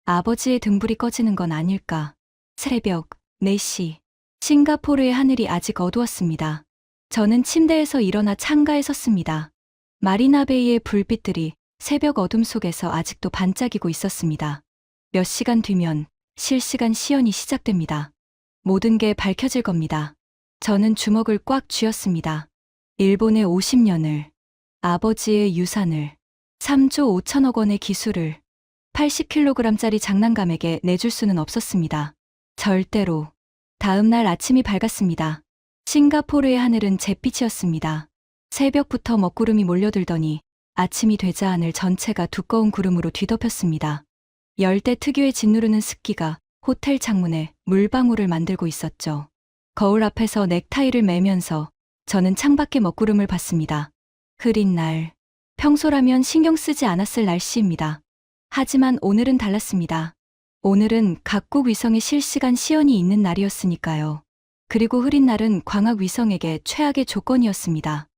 아버지의 등불이 꺼지는 건 아닐까. 새벽 4시. 싱가포르의 하늘이 아직 어두웠습니다. 저는 침대에서 일어나 창가에 섰습니다. 마리나베이의 불빛들이 새벽 어둠 속에서 아직도 반짝이고 있었습니다. 몇 시간 뒤면 실시간 시연이 시작됩니다. 모든 게 밝혀질 겁니다. 저는 주먹을 꽉 쥐었습니다. 일본의 50년을, 아버지의 유산을, 3조 5천억 원의 기술을 80kg짜리 장난감에게 내줄 수는 없었습니다. 절대로. 다음 날 아침이 밝았습니다. 싱가포르의 하늘은 잿빛이었습니다. 새벽부터 먹구름이 몰려들더니 아침이 되자 하늘 전체가 두꺼운 구름으로 뒤덮였습니다. 열대 특유의 짓누르는 습기가 호텔 창문에 물방울을 만들고 있었죠. 거울 앞에서 넥타이를 매면서 저는 창밖의 먹구름을 봤습니다. 흐린 날, 평소라면 신경 쓰지 않았을 날씨입니다. 하지만 오늘은 달랐습니다. 오늘은 각국 위성의 실시간 시연이 있는 날이었으니까요. 그리고 흐린 날은 광학 위성에게 최악의 조건이었습니다.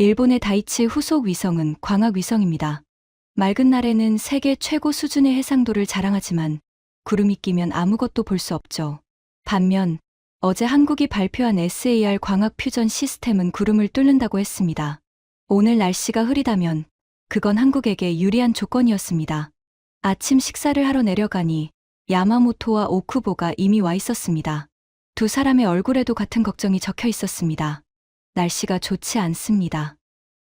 일본의 다이치 후속 위성은 광학 위성입니다. 맑은 날에는 세계 최고 수준의 해상도를 자랑하지만 구름이 끼면 아무것도 볼 수 없죠. 반면 어제 한국이 발표한 SAR 광학 퓨전 시스템은 구름을 뚫는다고 했습니다. 오늘 날씨가 흐리다면 그건 한국에게 유리한 조건이었습니다. 아침 식사를 하러 내려가니 야마모토와 오쿠보가 이미 와 있었습니다. 두 사람의 얼굴에도 같은 걱정이 적혀 있었습니다. 날씨가 좋지 않습니다.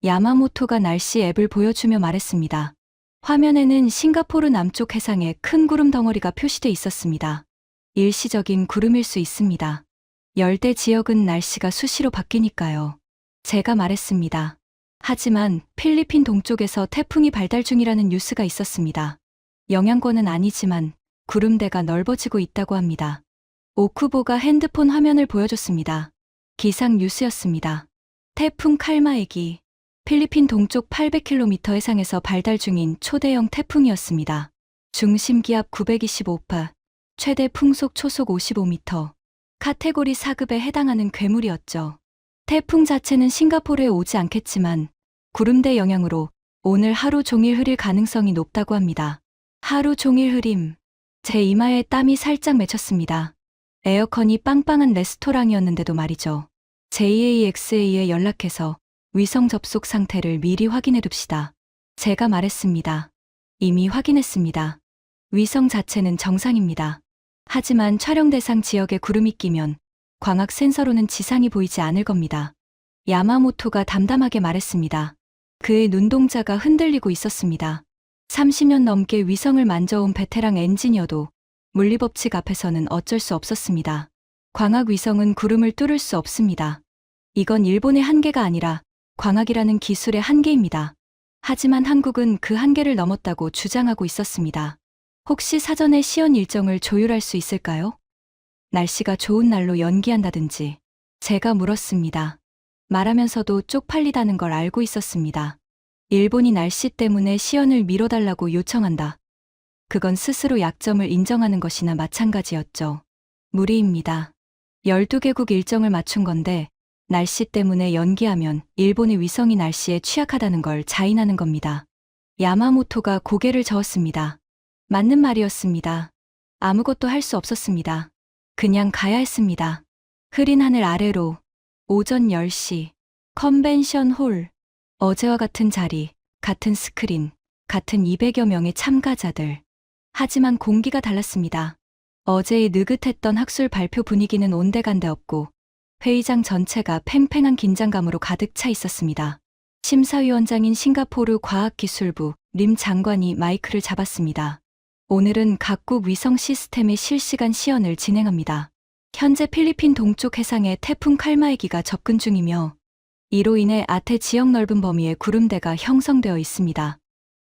야마모토가 날씨 앱을 보여주며 말했습니다. 화면에는 싱가포르 남쪽 해상에 큰 구름 덩어리가 표시돼 있었습니다. 일시적인 구름일 수 있습니다. 열대 지역은 날씨가 수시로 바뀌니까요. 제가 말했습니다. 하지만 필리핀 동쪽에서 태풍이 발달 중이라는 뉴스가 있었습니다. 영향권은 아니지만 구름대가 넓어지고 있다고 합니다. 오쿠보가 핸드폰 화면을 보여줬습니다. 기상 뉴스였습니다. 태풍 칼마액이 필리핀 동쪽 800km 해상에서 발달 중인 초대형 태풍이었습니다. 중심 기압 925파, 최대 풍속 초속 55m, 카테고리 4급에 해당하는 괴물이었죠. 태풍 자체는 싱가포르에 오지 않겠지만 구름대 영향으로 오늘 하루 종일 흐릴 가능성이 높다고 합니다. 하루 종일 흐림. 제 이마에 땀이 살짝 맺혔습니다. 에어컨이 빵빵한 레스토랑이었는데도 말이죠. JAXA에 연락해서 위성 접속 상태를 미리 확인해둡시다. 제가 말했습니다. 이미 확인했습니다. 위성 자체는 정상입니다. 하지만 촬영 대상 지역에 구름이 끼면 광학 센서로는 지상이 보이지 않을 겁니다. 야마모토가 담담하게 말했습니다. 그의 눈동자가 흔들리고 있었습니다. 30년 넘게 위성을 만져온 베테랑 엔지니어도 물리법칙 앞에서는 어쩔 수 없었습니다. 광학 위성은 구름을 뚫을 수 없습니다. 이건 일본의 한계가 아니라 광학이라는 기술의 한계입니다. 하지만 한국은 그 한계를 넘었다고 주장하고 있었습니다. 혹시 사전에 시연 일정을 조율할 수 있을까요? 날씨가 좋은 날로 연기한다든지. 제가 물었습니다. 말하면서도 쪽팔리다는 걸 알고 있었습니다. 일본이 날씨 때문에 시연을 미뤄달라고 요청한다. 그건 스스로 약점을 인정하는 것이나 마찬가지였죠. 무리입니다. 12개국 일정을 맞춘 건데 날씨 때문에 연기하면 일본의 위성이 날씨에 취약하다는 걸 자인하는 겁니다. 야마모토가 고개를 저었습니다. 맞는 말이었습니다. 아무것도 할 수 없었습니다. 그냥 가야 했습니다. 흐린 하늘 아래로 오전 10시 컨벤션 홀. 어제와 같은 자리, 같은 스크린, 같은 200여 명의 참가자들. 하지만 공기가 달랐습니다. 어제의 느긋했던 학술 발표 분위기는 온데간데 없고 회의장 전체가 팽팽한 긴장감으로 가득 차 있었습니다. 심사위원장인 싱가포르 과학기술부 림 장관이 마이크를 잡았습니다. 오늘은 각국 위성 시스템의 실시간 시연을 진행합니다. 현재 필리핀 동쪽 해상에 태풍 칼마에기가 접근 중이며 이로 인해 아태 지역 넓은 범위의 구름대가 형성되어 있습니다.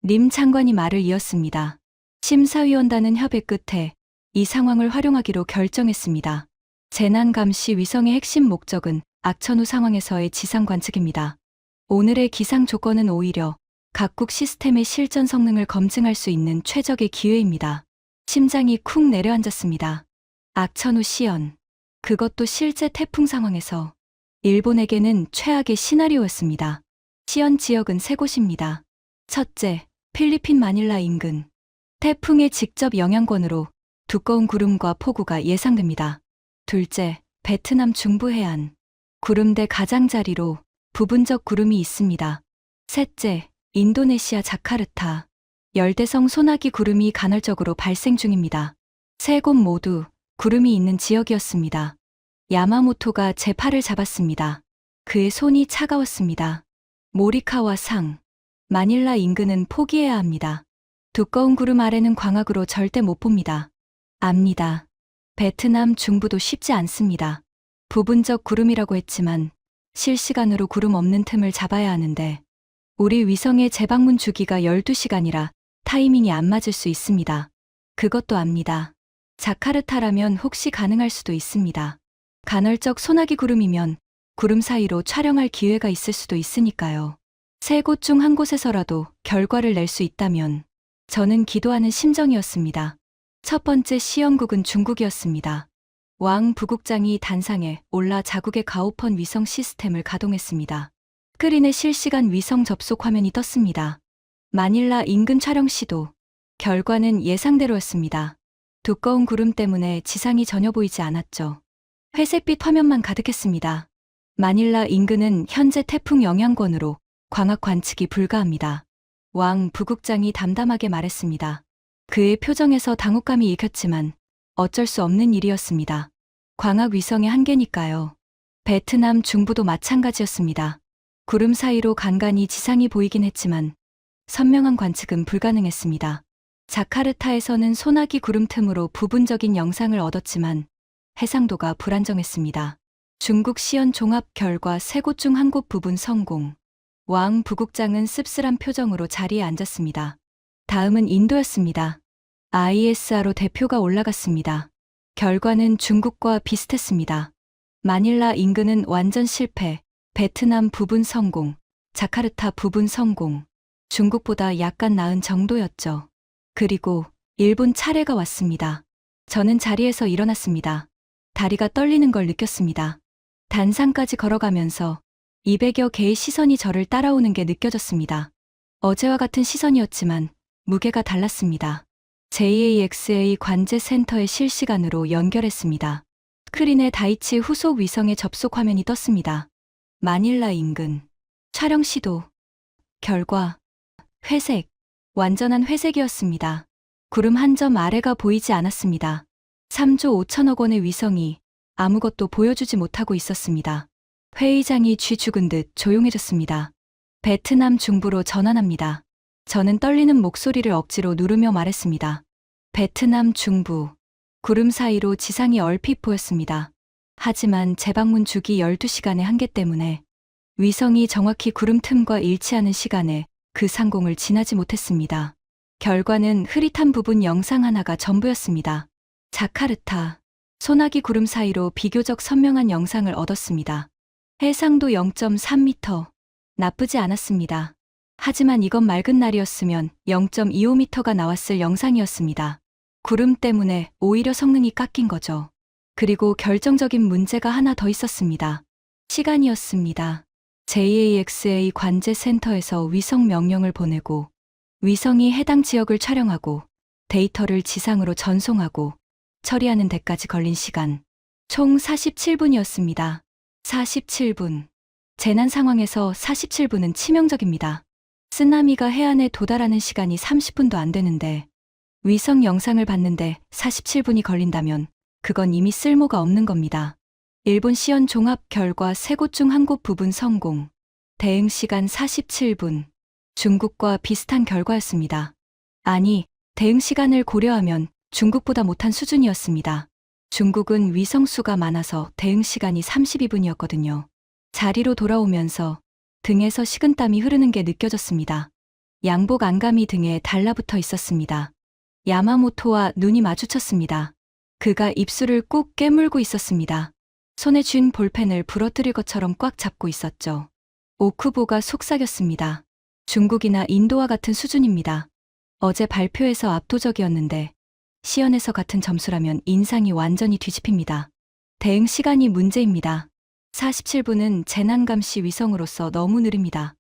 림 장관이 말을 이었습니다. 심사위원단은 협의 끝에 이 상황을 활용하기로 결정했습니다. 재난감시 위성의 핵심 목적은 악천후 상황에서의 지상 관측입니다. 오늘의 기상 조건은 오히려 각국 시스템의 실전 성능을 검증할 수 있는 최적의 기회입니다. 심장이 쿵 내려앉았습니다. 악천후 시연. 그것도 실제 태풍 상황에서. 일본에게는 최악의 시나리오였습니다. 시연 지역은 세 곳입니다. 첫째, 필리핀 마닐라 인근. 태풍의 직접 영향권으로 두꺼운 구름과 폭우가 예상됩니다. 둘째, 베트남 중부 해안. 구름대 가장자리로 부분적 구름이 있습니다. 셋째, 인도네시아 자카르타. 열대성 소나기 구름이 간헐적으로 발생 중입니다. 세 곳 모두 구름이 있는 지역이었습니다. 야마모토가 제 팔을 잡았습니다. 그의 손이 차가웠습니다. 모리카와 상. 마닐라 인근은 포기해야 합니다. 두꺼운 구름 아래는 광학으로 절대 못 봅니다. 압니다. 베트남 중부도 쉽지 않습니다. 부분적 구름이라고 했지만 실시간으로 구름 없는 틈을 잡아야 하는데 우리 위성의 재방문 주기가 12시간이라 타이밍이 안 맞을 수 있습니다. 그것도 압니다. 자카르타라면 혹시 가능할 수도 있습니다. 간헐적 소나기 구름이면 구름 사이로 촬영할 기회가 있을 수도 있으니까요. 세 곳 중 한 곳에서라도 결과를 낼 수 있다면 저는 기도하는 심정이었습니다. 첫 번째 시연국은 중국이었습니다. 왕 부국장이 단상에 올라 자국의 가오펀 위성 시스템을 가동했습니다. 스크린에 실시간 위성 접속 화면이 떴습니다. 마닐라 인근 촬영 시도. 결과는 예상대로였습니다. 두꺼운 구름 때문에 지상이 전혀 보이지 않았죠. 회색빛 화면만 가득했습니다. 마닐라 인근은 현재 태풍 영향권으로 광학 관측이 불가합니다. 왕 부국장이 담담하게 말했습니다. 그의 표정에서 당혹감이 읽혔지만 어쩔 수 없는 일이었습니다. 광학 위성의 한계니까요. 베트남 중부도 마찬가지였습니다. 구름 사이로 간간히 지상이 보이긴 했지만 선명한 관측은 불가능했습니다. 자카르타에서는 소나기 구름 틈으로 부분적인 영상을 얻었지만 해상도가 불안정했습니다. 중국 시연 종합 결과 3곳 중 1곳 부분 성공. 왕 부국장은 씁쓸한 표정으로 자리에 앉았습니다. 다음은 인도였습니다. ISRO 대표가 올라갔습니다. 결과는 중국과 비슷했습니다. 마닐라 인근은 완전 실패, 베트남 부분 성공, 자카르타 부분 성공. 중국보다 약간 나은 정도였죠. 그리고 일본 차례가 왔습니다. 저는 자리에서 일어났습니다. 다리가 떨리는 걸 느꼈습니다. 단상까지 걸어가면서 200여 개의 시선이 저를 따라오는 게 느껴졌습니다. 어제와 같은 시선이었지만 무게가 달랐습니다. JAXA 관제센터에 실시간으로 연결했습니다. 스크린에 다이치 후속 위성의 접속 화면이 떴습니다. 마닐라 인근. 촬영 시도. 결과. 회색. 완전한 회색이었습니다. 구름 한 점 아래가 보이지 않았습니다. 3조 5천억 원의 위성이 아무것도 보여주지 못하고 있었습니다. 회의장이 쥐 죽은 듯 조용해졌습니다. 베트남 중부로 전환합니다. 저는 떨리는 목소리를 억지로 누르며 말했습니다. 베트남 중부. 구름 사이로 지상이 얼핏 보였습니다. 하지만 재방문 주기 12시간의 한계 때문에 위성이 정확히 구름 틈과 일치하는 시간에 그 상공을 지나지 못했습니다. 결과는 흐릿한 부분 영상 하나가 전부였습니다. 자카르타. 소나기 구름 사이로 비교적 선명한 영상을 얻었습니다. 해상도 0.3m. 나쁘지 않았습니다. 하지만 이건 맑은 날이었으면 0.25m가 나왔을 영상이었습니다. 구름 때문에 오히려 성능이 깎인 거죠. 그리고 결정적인 문제가 하나 더 있었습니다. 시간이었습니다. JAXA 관제센터에서 위성 명령을 보내고 위성이 해당 지역을 촬영하고 데이터를 지상으로 전송하고 처리하는 데까지 걸린 시간. 총 47분이었습니다. 47분. 재난 상황에서 47분은 치명적입니다. 쓰나미가 해안에 도달하는 시간이 30분도 안 되는데 위성 영상을 봤는데 47분이 걸린다면 그건 이미 쓸모가 없는 겁니다. 일본 시연 종합 결과 3곳 중 1곳 부분 성공. 대응 시간 47분. 중국과 비슷한 결과였습니다. 아니, 대응 시간을 고려하면 중국보다 못한 수준이었습니다. 중국은 위성수가 많아서 대응 시간이 32분이었거든요. 자리로 돌아오면서 등에서 식은땀이 흐르는 게 느껴졌습니다. 양복 안감이 등에 달라붙어 있었습니다. 야마모토와 눈이 마주쳤습니다. 그가 입술을 꾹 깨물고 있었습니다. 손에 쥔 볼펜을 부러뜨릴 것처럼 꽉 잡고 있었죠. 오쿠보가 속삭였습니다. 중국이나 인도와 같은 수준입니다. 어제 발표에서 압도적이었는데 시연에서 같은 점수라면 인상이 완전히 뒤집힙니다. 대응 시간이 문제입니다. 47분은 재난감시 위성으로서 너무 느립니다.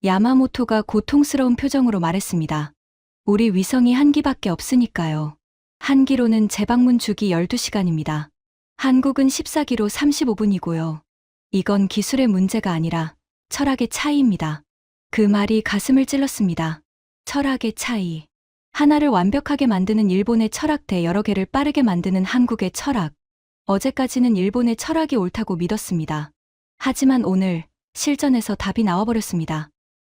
야마모토가 고통스러운 표정으로 말했습니다. 우리 위성이 한 기밖에 없으니까요. 한 기로는 재방문 주기 12시간입니다. 한국은 14기로 35분이고요. 이건 기술의 문제가 아니라 철학의 차이입니다. 그 말이 가슴을 찔렀습니다. 철학의 차이. 하나를 완벽하게 만드는 일본의 철학 대 여러 개를 빠르게 만드는 한국의 철학. 어제까지는 일본의 철학이 옳다고 믿었습니다. 하지만 오늘 실전에서 답이 나와버렸습니다.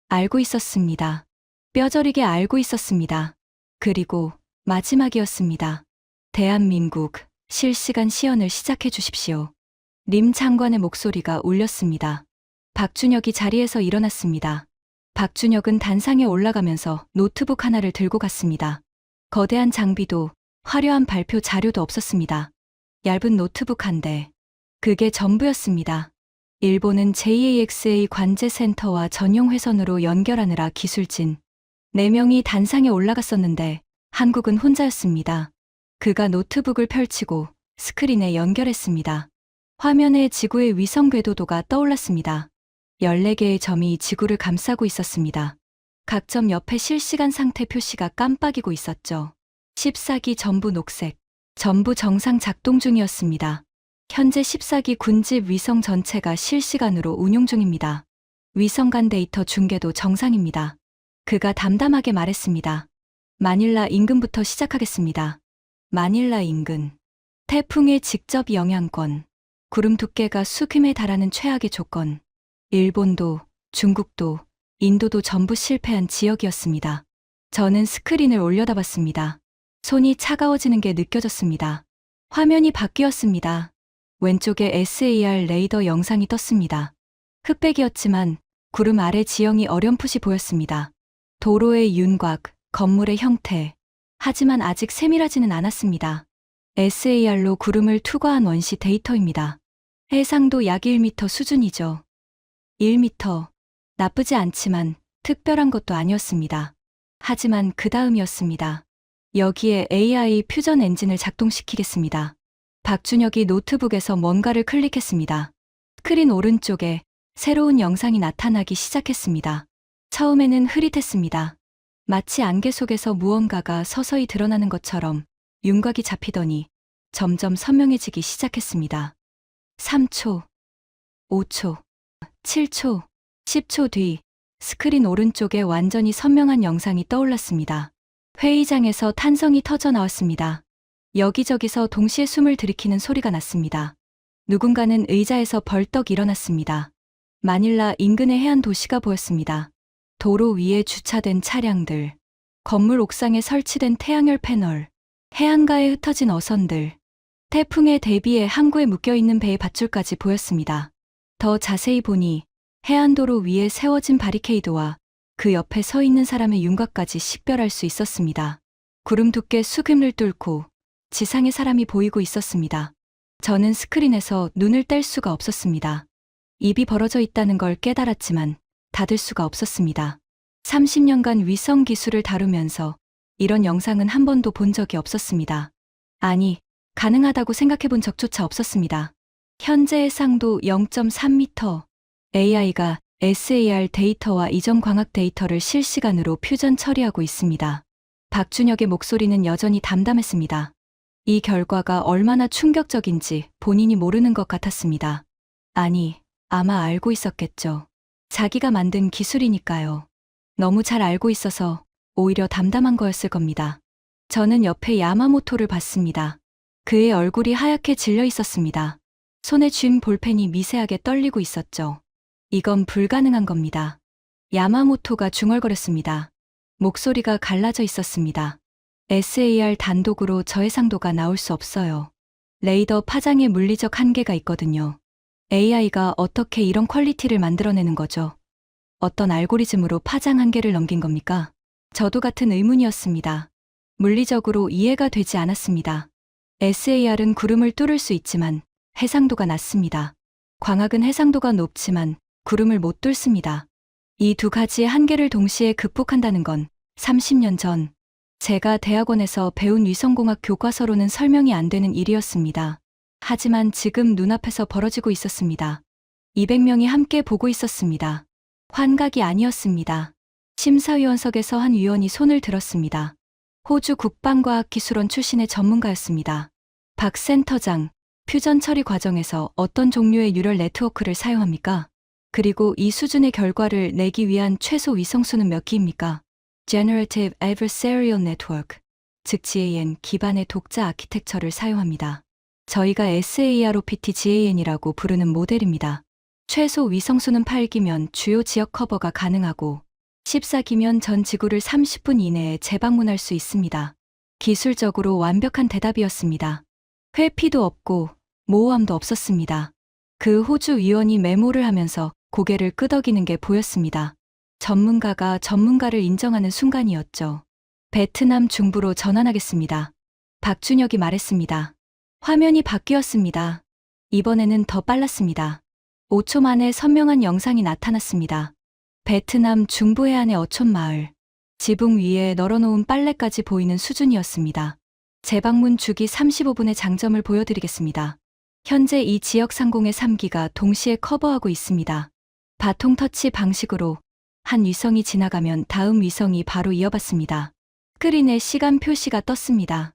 알고 있었습니다. 뼈저리게 알고 있었습니다. 그리고 마지막이었습니다. 대한민국 실시간 시연을 시작해 주십시오. 림 장관의 목소리가 울렸습니다. 박준혁이 자리에서 일어났습니다. 박준혁은 단상에 올라가면서 노트북 하나를 들고 갔습니다. 거대한 장비도 화려한 발표 자료도 없었습니다. 얇은 노트북 한 대. 그게 전부였습니다. 일본은 JAXA 관제센터와 전용 회선으로 연결하느라 기술진 4명이 단상에 올라갔었는데 한국은 혼자였습니다. 그가 노트북을 펼치고 스크린에 연결했습니다. 화면에 지구의 위성 궤도도가 떠올랐습니다. 14개의 점이 지구를 감싸고 있었습니다. 각 점 옆에 실시간 상태 표시가 깜빡이고 있었죠. 14기 전부 녹색, 전부 정상 작동 중이었습니다. 현재 14기 군집 위성 전체가 실시간으로 운용 중입니다. 위성 간 데이터 중계도 정상입니다. 그가 담담하게 말했습니다. 마닐라 인근부터 시작하겠습니다. 마닐라 인근. 태풍의 직접 영향권. 구름 두께가 수금에 달하는 최악의 조건. 일본도, 중국도, 인도도 전부 실패한 지역이었습니다. 저는 스크린을 올려다봤습니다. 손이 차가워지는 게 느껴졌습니다. 화면이 바뀌었습니다. 왼쪽에 SAR 레이더 영상이 떴습니다. 흑백이었지만 구름 아래 지형이 어렴풋이 보였습니다. 도로의 윤곽, 건물의 형태. 하지만 아직 세밀하지는 않았습니다. SAR로 구름을 투과한 원시 데이터입니다. 해상도 약 1m 수준이죠. 1m. 나쁘지 않지만 특별한 것도 아니었습니다. 하지만 그 다음이었습니다. 여기에 AI 퓨전 엔진을 작동시키겠습니다. 박준혁이 노트북에서 뭔가를 클릭했습니다. 스크린 오른쪽에 새로운 영상이 나타나기 시작했습니다. 처음에는 흐릿했습니다. 마치 안개 속에서 무언가가 서서히 드러나는 것처럼 윤곽이 잡히더니 점점 선명해지기 시작했습니다. 3초, 5초, 7초, 10초 뒤 스크린 오른쪽에 완전히 선명한 영상이 떠올랐습니다. 회의장에서 탄성이 터져 나왔습니다. 여기저기서 동시에 숨을 들이키는 소리가 났습니다. 누군가는 의자에서 벌떡 일어났습니다. 마닐라 인근의 해안 도시가 보였습니다. 도로 위에 주차된 차량들, 건물 옥상에 설치된 태양열 패널, 해안가에 흩어진 어선들, 태풍에 대비해 항구에 묶여있는 배의 밧줄까지 보였습니다. 더 자세히 보니 해안도로 위에 세워진 바리케이드와 그 옆에 서 있는 사람의 윤곽까지 식별할 수 있었습니다. 구름 두께 수금을 뚫고 지상에 사람이 보이고 있었습니다. 저는 스크린에서 눈을 뗄 수가 없었습니다. 입이 벌어져 있다는 걸 깨달았지만 닫을 수가 없었습니다. 30년간 위성 기술을 다루면서 이런 영상은 한 번도 본 적이 없었습니다. 아니, 가능하다고 생각해 본 적조차 없었습니다. 현재 해상도 0.3m. AI가 SAR 데이터와 이전 광학 데이터를 실시간으로 퓨전 처리하고 있습니다. 박준혁의 목소리는 여전히 담담했습니다. 이 결과가 얼마나 충격적인지 본인이 모르는 것 같았습니다. 아니, 아마 알고 있었겠죠. 자기가 만든 기술이니까요. 너무 잘 알고 있어서 오히려 담담한 거였을 겁니다. 저는 옆에 야마모토를 봤습니다. 그의 얼굴이 하얗게 질려 있었습니다. 손에 쥔 볼펜이 미세하게 떨리고 있었죠. 이건 불가능한 겁니다. 야마모토가 중얼거렸습니다. 목소리가 갈라져 있었습니다. SAR 단독으로 저해상도가 나올 수 없어요. 레이더 파장에 물리적 한계가 있거든요. AI가 어떻게 이런 퀄리티를 만들어내는 거죠? 어떤 알고리즘으로 파장 한계를 넘긴 겁니까? 저도 같은 의문이었습니다. 물리적으로 이해가 되지 않았습니다. SAR은 구름을 뚫을 수 있지만 해상도가 낮습니다. 광학은 해상도가 높지만 구름을 못 뚫습니다. 이 두 가지의 한계를 동시에 극복한다는 건 30년 전 제가 대학원에서 배운 위성공학 교과서로는 설명이 안 되는 일이었습니다. 하지만 지금 눈앞에서 벌어지고 있었습니다. 200명이 함께 보고 있었습니다. 환각이 아니었습니다. 심사위원석에서 한 위원이 손을 들었습니다. 호주 국방과학기술원 출신의 전문가였습니다. 박 센터장, 퓨전 처리 과정에서 어떤 종류의 뉴럴 네트워크를 사용합니까? 그리고 이 수준의 결과를 내기 위한 최소 위성수는 몇 기입니까? Generative Adversarial Network, 즉 GAN 기반의 독자 아키텍처를 사용합니다. 저희가 SAROPT-GAN이라고 부르는 모델입니다. 최소 위성수는 8기면 주요 지역 커버가 가능하고 14기면 전 지구를 30분 이내에 재방문할 수 있습니다. 기술적으로 완벽한 대답이었습니다. 회피도 없고 모호함도 없었습니다. 그 호주 위원이 메모를 하면서 고개를 끄덕이는 게 보였습니다. 전문가가 전문가를 인정하는 순간이었죠. 베트남 중부로 전환하겠습니다. 박준혁이 말했습니다. 화면이 바뀌었습니다. 이번에는 더 빨랐습니다. 5초 만에 선명한 영상이 나타났습니다. 베트남 중부 해안의 어촌 마을. 지붕 위에 널어놓은 빨래까지 보이는 수준이었습니다. 재방문 주기 35분의 장점을 보여드리겠습니다. 현재 이 지역 상공의 3기가 동시에 커버하고 있습니다. 바통 터치 방식으로 한 위성이 지나가면 다음 위성이 바로 이어받습니다. 스크린에 시간 표시가 떴습니다.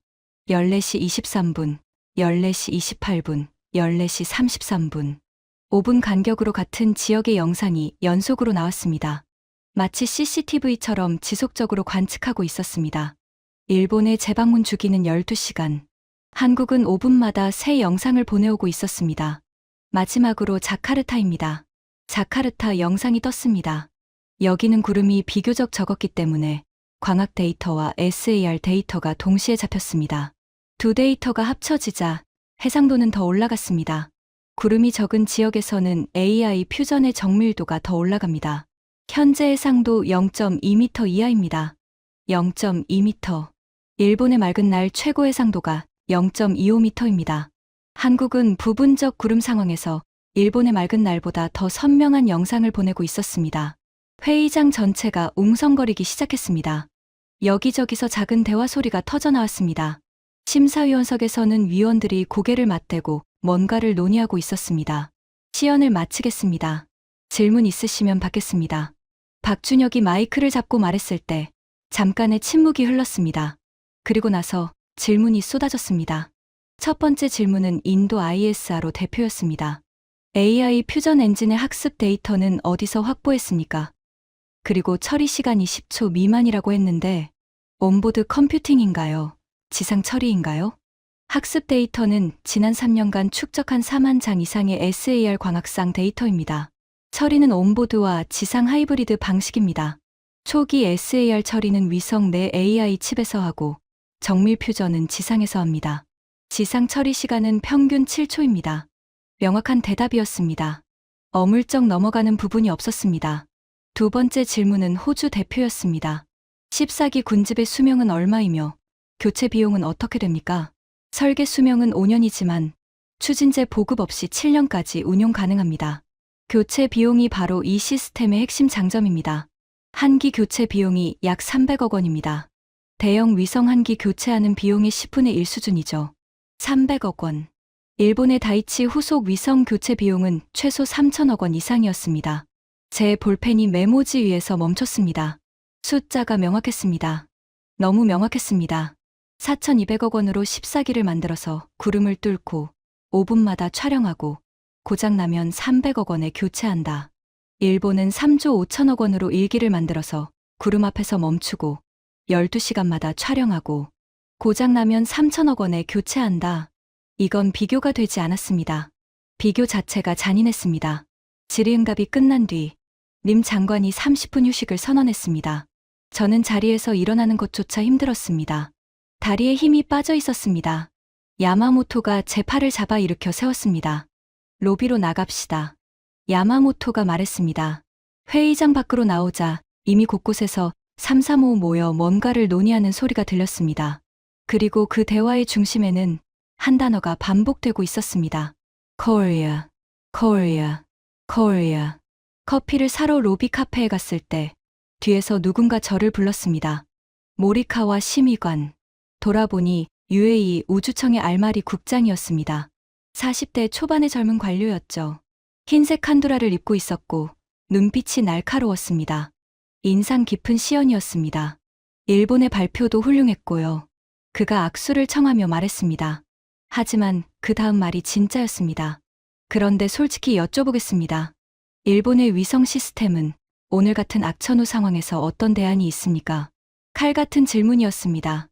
14시 23분, 14시 28분, 14시 33분. 5분 간격으로 같은 지역의 영상이 연속으로 나왔습니다. 마치 CCTV처럼 지속적으로 관측하고 있었습니다. 일본의 재방문 주기는 12시간. 한국은 5분마다 새 영상을 보내오고 있었습니다. 마지막으로 자카르타입니다. 자카르타 영상이 떴습니다. 여기는 구름이 비교적 적었기 때문에 광학 데이터와 SAR 데이터가 동시에 잡혔습니다. 두 데이터가 합쳐지자 해상도는 더 올라갔습니다. 구름이 적은 지역에서는 AI 퓨전의 정밀도가 더 올라갑니다. 현재 해상도 0.2m 이하입니다. 0.2m. 일본의 맑은 날 최고 해상도가 0.25m입니다. 한국은 부분적 구름 상황에서 일본의 맑은 날보다 더 선명한 영상을 보내고 있었습니다. 회의장 전체가 웅성거리기 시작했습니다. 여기저기서 작은 대화 소리가 터져나왔습니다. 심사위원석에서는 위원들이 고개를 맞대고 뭔가를 논의하고 있었습니다. 시연을 마치겠습니다. 질문 있으시면 받겠습니다. 박준혁이 마이크를 잡고 말했을 때 잠깐의 침묵이 흘렀습니다. 그리고 나서 질문이 쏟아졌습니다. 첫 번째 질문은 인도 ISRO 대표였습니다. AI 퓨전 엔진의 학습 데이터는 어디서 확보했습니까? 그리고 처리 시간이 10초 미만이라고 했는데 온보드 컴퓨팅인가요? 지상 처리인가요? 학습 데이터는 지난 3년간 축적한 4만 장 이상의 SAR 광학상 데이터입니다. 처리는 온보드와 지상 하이브리드 방식입니다. 초기 SAR 처리는 위성 내 AI 칩에서 하고 정밀 퓨전은 지상에서 합니다. 지상 처리 시간은 평균 7초입니다. 명확한 대답이었습니다. 어물쩍 넘어가는 부분이 없었습니다. 두 번째 질문은 호주 대표였습니다. 14기 군집의 수명은 얼마이며 교체 비용은 어떻게 됩니까? 설계 수명은 5년이지만 추진제 보급 없이 7년까지 운용 가능합니다. 교체 비용이 바로 이 시스템의 핵심 장점입니다. 한 기 교체 비용이 약 300억 원입니다. 대형 위성 한 기 교체하는 비용의 10분의 1 수준이죠. 300억 원. 일본의 다이치 후속 위성 교체 비용은 최소 3천억 원 이상이었습니다. 제 볼펜이 메모지 위에서 멈췄습니다. 숫자가 명확했습니다. 너무 명확했습니다. 4,200억 원으로 14기를 만들어서 구름을 뚫고 5분마다 촬영하고 고장나면 300억 원에 교체한다. 일본은 3조 5천억 원으로 1기를 만들어서 구름 앞에서 멈추고 12시간마다 촬영하고 고장나면 3천억 원에 교체한다. 이건 비교가 되지 않았습니다. 비교 자체가 잔인했습니다. 질의응답이 끝난 뒤 림 장관이 30분 휴식을 선언했습니다. 저는 자리에서 일어나는 것조차 힘들었습니다. 다리에 힘이 빠져 있었습니다. 야마모토가 제 팔을 잡아 일으켜 세웠습니다. 로비로 나갑시다. 야마모토가 말했습니다. 회의장 밖으로 나오자 이미 곳곳에서 335 모여 뭔가를 논의하는 소리가 들렸습니다. 그리고 그 대화의 중심에는 한 단어가 반복되고 있었습니다. Korea, Korea, Korea. 커피를 사러 로비 카페에 갔을 때 뒤에서 누군가 저를 불렀습니다. 모리카와 심의관. 돌아보니 UAE 우주청의 알마리 국장이었습니다. 40대 초반의 젊은 관료였죠. 흰색 칸두라를 입고 있었고 눈빛이 날카로웠습니다. 인상 깊은 시연이었습니다. 일본의 발표도 훌륭했고요. 그가 악수를 청하며 말했습니다. 하지만 그 다음 말이 진짜였습니다. 그런데 솔직히 여쭤보겠습니다. 일본의 위성 시스템은 오늘 같은 악천후 상황에서 어떤 대안이 있습니까? 칼 같은 질문이었습니다.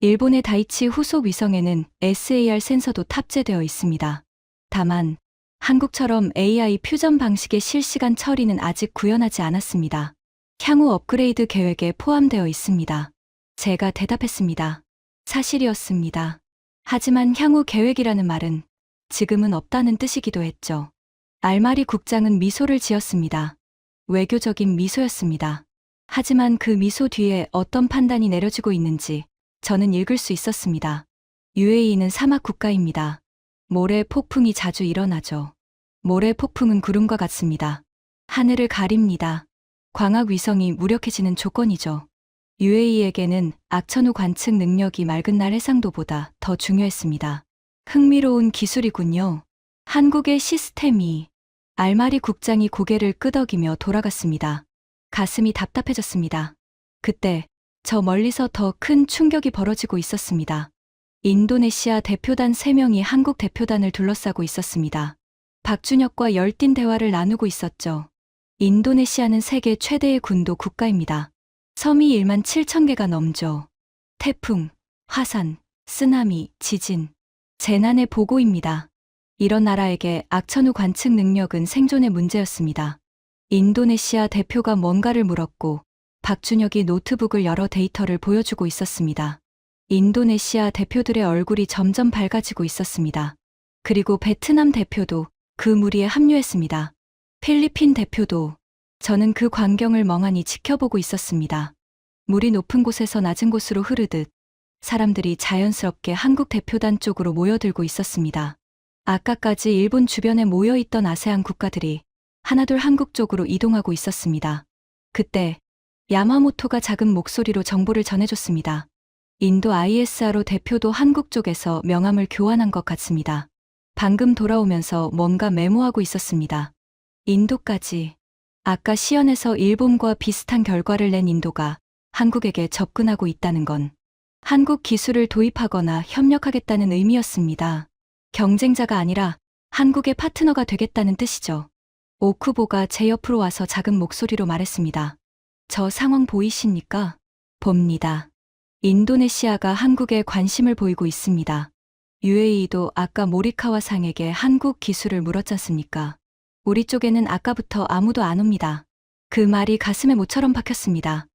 일본의 다이치 후속 위성에는 SAR 센서도 탑재되어 있습니다. 다만 한국처럼 AI 퓨전 방식의 실시간 처리는 아직 구현하지 않았습니다. 향후 업그레이드 계획에 포함되어 있습니다. 제가 대답했습니다. 사실이었습니다. 하지만 향후 계획이라는 말은 지금은 없다는 뜻이기도 했죠. 알마리 국장은 미소를 지었습니다. 외교적인 미소였습니다. 하지만 그 미소 뒤에 어떤 판단이 내려지고 있는지 저는 읽을 수 있었습니다. UAE는 사막 국가입니다. 모래 폭풍이 자주 일어나죠. 모래 폭풍은 구름과 같습니다. 하늘을 가립니다. 광학 위성이 무력해지는 조건이죠. UAE에게는 악천후 관측 능력이 맑은 날 해상도보다 더 중요했습니다. 흥미로운 기술이군요. 한국의 시스템이 알마리 국장이 고개를 끄덕이며 돌아갔습니다. 가슴이 답답해졌습니다. 그때 저 멀리서 더 큰 충격이 벌어지고 있었습니다. 인도네시아 대표단 3명이 한국 대표단을 둘러싸고 있었습니다. 박준혁과 열띤 대화를 나누고 있었죠. 인도네시아는 세계 최대의 군도 국가입니다. 섬이 1만 7천 개가 넘죠. 태풍, 화산, 쓰나미, 지진, 재난의 보고입니다. 이런 나라에게 악천후 관측 능력은 생존의 문제였습니다. 인도네시아 대표가 뭔가를 물었고 박준혁이 노트북을 열어 데이터를 보여주고 있었습니다. 인도네시아 대표들의 얼굴이 점점 밝아지고 있었습니다. 그리고 베트남 대표도 그 무리에 합류했습니다. 필리핀 대표도. 저는 그 광경을 멍하니 지켜보고 있었습니다. 물이 높은 곳에서 낮은 곳으로 흐르듯 사람들이 자연스럽게 한국 대표단 쪽으로 모여들고 있었습니다. 아까까지 일본 주변에 모여있던 아세안 국가들이 하나둘 한국 쪽으로 이동하고 있었습니다. 그때 야마모토가 작은 목소리로 정보를 전해줬습니다. 인도 ISRO 대표도 한국 쪽에서 명함을 교환한 것 같습니다. 방금 돌아오면서 뭔가 메모하고 있었습니다. 인도까지. 아까 시연에서 일본과 비슷한 결과를 낸 인도가 한국에게 접근하고 있다는 건 한국 기술을 도입하거나 협력하겠다는 의미였습니다. 경쟁자가 아니라 한국의 파트너가 되겠다는 뜻이죠. 오쿠보가 제 옆으로 와서 작은 목소리로 말했습니다. 저 상황 보이십니까? 봅니다. 인도네시아가 한국에 관심을 보이고 있습니다. UAE도 아까 모리카와 상에게 한국 기술을 물었지 않습니까? 우리 쪽에는 아까부터 아무도 안 옵니다. 그 말이 가슴에 모처럼 박혔습니다.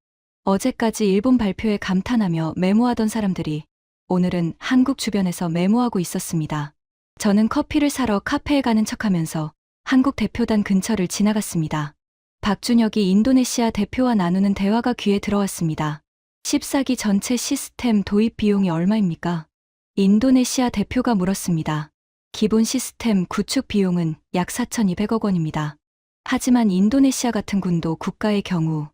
어제까지 일본 발표에 감탄하며 메모하던 사람들이 오늘은 한국 주변에서 메모하고 있었습니다. 저는 커피를 사러 카페에 가는 척하면서 한국 대표단 근처를 지나갔습니다. 박준혁이 인도네시아 대표와 나누는 대화가 귀에 들어왔습니다. 14기 전체 시스템 도입 비용이 얼마입니까? 인도네시아 대표가 물었습니다. 기본 시스템 구축 비용은 약 4,200억 원입니다. 하지만 인도네시아 같은 군도 국가의 경우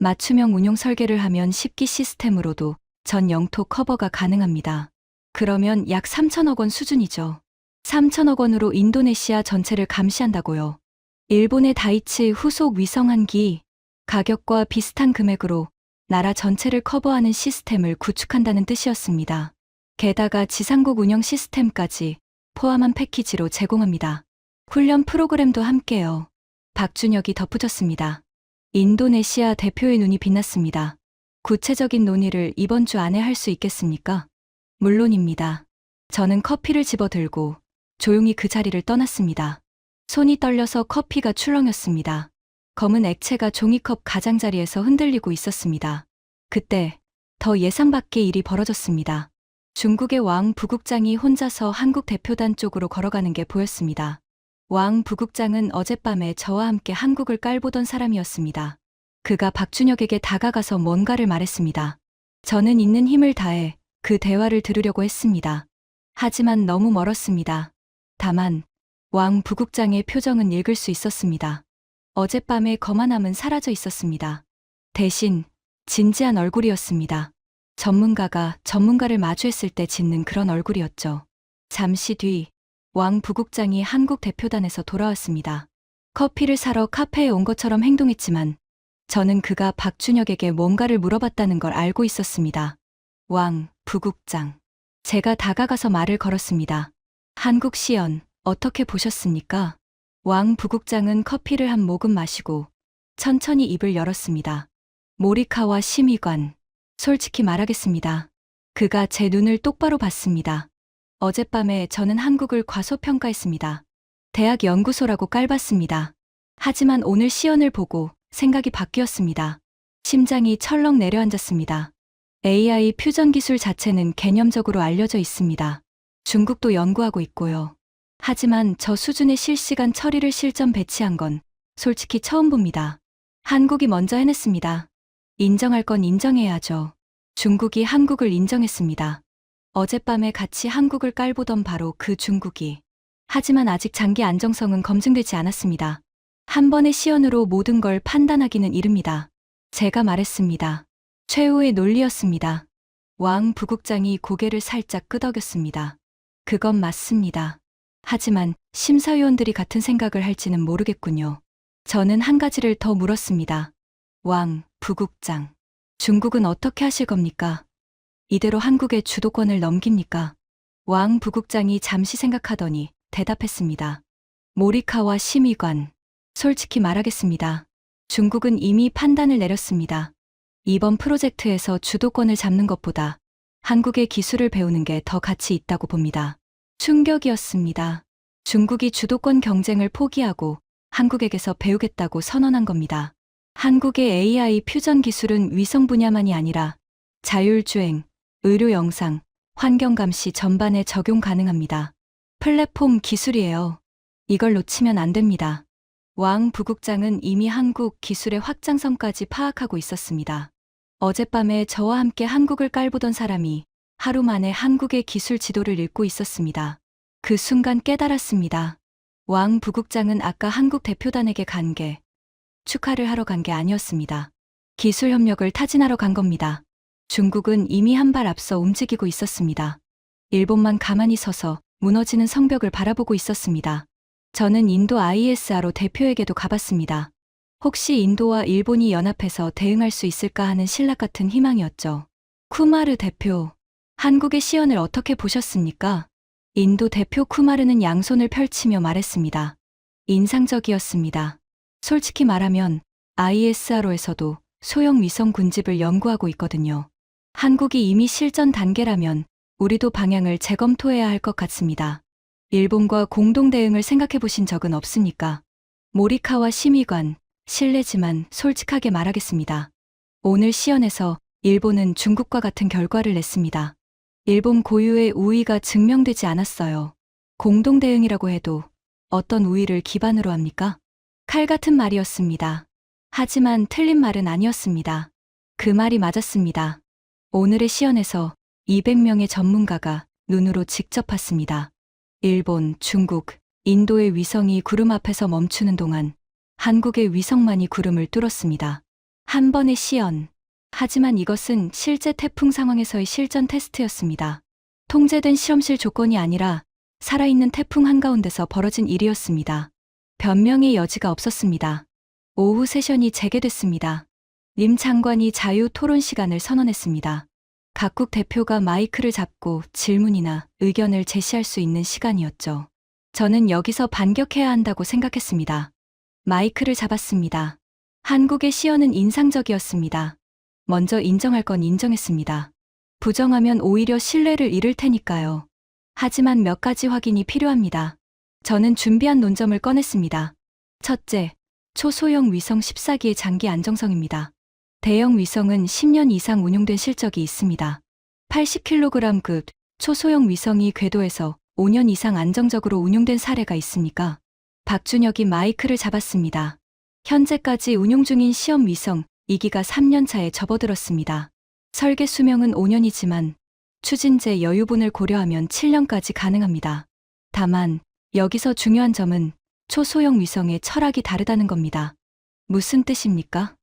맞춤형 운용 설계를 하면 10기 시스템으로도 전 영토 커버가 가능합니다. 그러면 약 3천억 원 수준이죠. 3천억 원으로 인도네시아 전체를 감시한다고요. 일본의 다이치 후속 위성 한 기, 가격과 비슷한 금액으로 나라 전체를 커버하는 시스템을 구축한다는 뜻이었습니다. 게다가 지상국 운영 시스템까지 포함한 패키지로 제공합니다. 훈련 프로그램도 함께요. 박준혁이 덧붙였습니다. 인도네시아 대표의 눈이 빛났습니다. 구체적인 논의를 이번 주 안에 할 수 있겠습니까? 물론입니다. 저는 커피를 집어들고 조용히 그 자리를 떠났습니다. 손이 떨려서 커피가 출렁였습니다. 검은 액체가 종이컵 가장자리에서 흔들리고 있었습니다. 그때 더 예상 밖의 일이 벌어졌습니다. 중국의 왕 부국장이 혼자서 한국 대표단 쪽으로 걸어가는 게 보였습니다. 왕 부국장은 어젯밤에 저와 함께 한국을 깔보던 사람이었습니다. 그가 박준혁에게 다가가서 뭔가를 말했습니다. 저는 있는 힘을 다해 그 대화를 들으려고 했습니다. 하지만 너무 멀었습니다. 다만 왕 부국장의 표정은 읽을 수 있었습니다. 어젯밤의 거만함은 사라져 있었습니다. 대신 진지한 얼굴이었습니다. 전문가가 전문가를 마주했을 때 짓는 그런 얼굴이었죠. 잠시 뒤 왕 부국장이 한국 대표단에서 돌아왔습니다. 커피를 사러 카페에 온 것처럼 행동했지만 저는 그가 박준혁에게 뭔가를 물어봤다는 걸 알고 있었습니다. 왕 부국장. 제가 다가가서 말을 걸었습니다. 한국 시연 어떻게 보셨습니까? 왕 부국장은 커피를 한 모금 마시고 천천히 입을 열었습니다. 모리카와 심의관. 솔직히 말하겠습니다. 그가 제 눈을 똑바로 봤습니다. 어젯밤에 저는 한국을 과소평가했습니다. 대학 연구소라고 깔봤습니다. 하지만 오늘 시연을 보고 생각이 바뀌었습니다. 심장이 철렁 내려앉았습니다. AI 퓨전 기술 자체는 개념적으로 알려져 있습니다. 중국도 연구하고 있고요. 하지만 저 수준의 실시간 처리를 실전 배치한 건 솔직히 처음 봅니다. 한국이 먼저 해냈습니다. 인정할 건 인정해야죠. 중국이 한국을 인정했습니다. 어젯밤에 같이 한국을 깔보던 바로 그 중국이. 하지만 아직 장기 안정성은 검증되지 않았습니다. 한 번의 시연으로 모든 걸 판단하기는 이릅니다. 제가 말했습니다. 최후의 논리였습니다. 왕 부국장이 고개를 살짝 끄덕였습니다. 그건 맞습니다. 하지만 심사위원들이 같은 생각을 할지는 모르겠군요. 저는 한 가지를 더 물었습니다. 왕, 부국장. 중국은 어떻게 하실 겁니까? 이대로 한국의 주도권을 넘깁니까? 왕 부국장이 잠시 생각하더니 대답했습니다. 모리카와 심의관. 솔직히 말하겠습니다. 중국은 이미 판단을 내렸습니다. 이번 프로젝트에서 주도권을 잡는 것보다 한국의 기술을 배우는 게 더 가치 있다고 봅니다. 충격이었습니다. 중국이 주도권 경쟁을 포기하고 한국에게서 배우겠다고 선언한 겁니다. 한국의 AI 퓨전 기술은 위성 분야만이 아니라 자율주행, 의료 영상, 환경 감시 전반에 적용 가능합니다. 플랫폼 기술이에요. 이걸 놓치면 안 됩니다. 왕 부국장은 이미 한국 기술의 확장성까지 파악하고 있었습니다. 어젯밤에 저와 함께 한국을 깔보던 사람이 하루 만에 한국의 기술 지도를 읽고 있었습니다. 그 순간 깨달았습니다. 왕 부국장은 아까 한국 대표단에게 간 게 축하를 하러 간 게 아니었습니다. 기술 협력을 타진하러 간 겁니다. 중국은 이미 한 발 앞서 움직이고 있었습니다. 일본만 가만히 서서 무너지는 성벽을 바라보고 있었습니다. 저는 인도 ISRO 대표에게도 가봤습니다. 혹시 인도와 일본이 연합해서 대응할 수 있을까 하는 신락 같은 희망이었죠. 쿠마르 대표, 한국의 시연을 어떻게 보셨습니까? 인도 대표 쿠마르는 양손을 펼치며 말했습니다. 인상적이었습니다. 솔직히 말하면 ISRO에서도 소형 위성 군집을 연구하고 있거든요. 한국이 이미 실전 단계라면 우리도 방향을 재검토해야 할 것 같습니다. 일본과 공동 대응을 생각해 보신 적은 없습니까? 모리카와 심의관, 실례지만 솔직하게 말하겠습니다. 오늘 시연에서 일본은 중국과 같은 결과를 냈습니다. 일본 고유의 우위가 증명되지 않았어요. 공동 대응이라고 해도 어떤 우위를 기반으로 합니까? 칼 같은 말이었습니다. 하지만 틀린 말은 아니었습니다. 그 말이 맞았습니다. 오늘의 시연에서 200명의 전문가가 눈으로 직접 봤습니다. 일본, 중국, 인도의 위성이 구름 앞에서 멈추는 동안 한국의 위성만이 구름을 뚫었습니다. 한 번의 시연. 하지만 이것은 실제 태풍 상황에서의 실전 테스트였습니다. 통제된 실험실 조건이 아니라 살아있는 태풍 한가운데서 벌어진 일이었습니다. 변명의 여지가 없었습니다. 오후 세션이 재개됐습니다. 림 장관이 자유 토론 시간을 선언했습니다. 각국 대표가 마이크를 잡고 질문이나 의견을 제시할 수 있는 시간이었죠. 저는 여기서 반격해야 한다고 생각했습니다. 마이크를 잡았습니다. 한국의 시연은 인상적이었습니다. 먼저 인정할 건 인정했습니다. 부정하면 오히려 신뢰를 잃을 테니까요. 하지만 몇 가지 확인이 필요합니다. 저는 준비한 논점을 꺼냈습니다. 첫째, 초소형 위성 14기의 장기 안정성입니다. 대형 위성은 10년 이상 운용된 실적이 있습니다. 80kg급 초소형 위성이 궤도에서 5년 이상 안정적으로 운용된 사례가 있습니까? 박준혁이 마이크를 잡았습니다. 현재까지 운용 중인 시험 위성 2기가 3년 차에 접어들었습니다. 설계 수명은 5년이지만 추진제 여유분을 고려하면 7년까지 가능합니다. 다만 여기서 중요한 점은 초소형 위성의 철학이 다르다는 겁니다. 무슨 뜻입니까?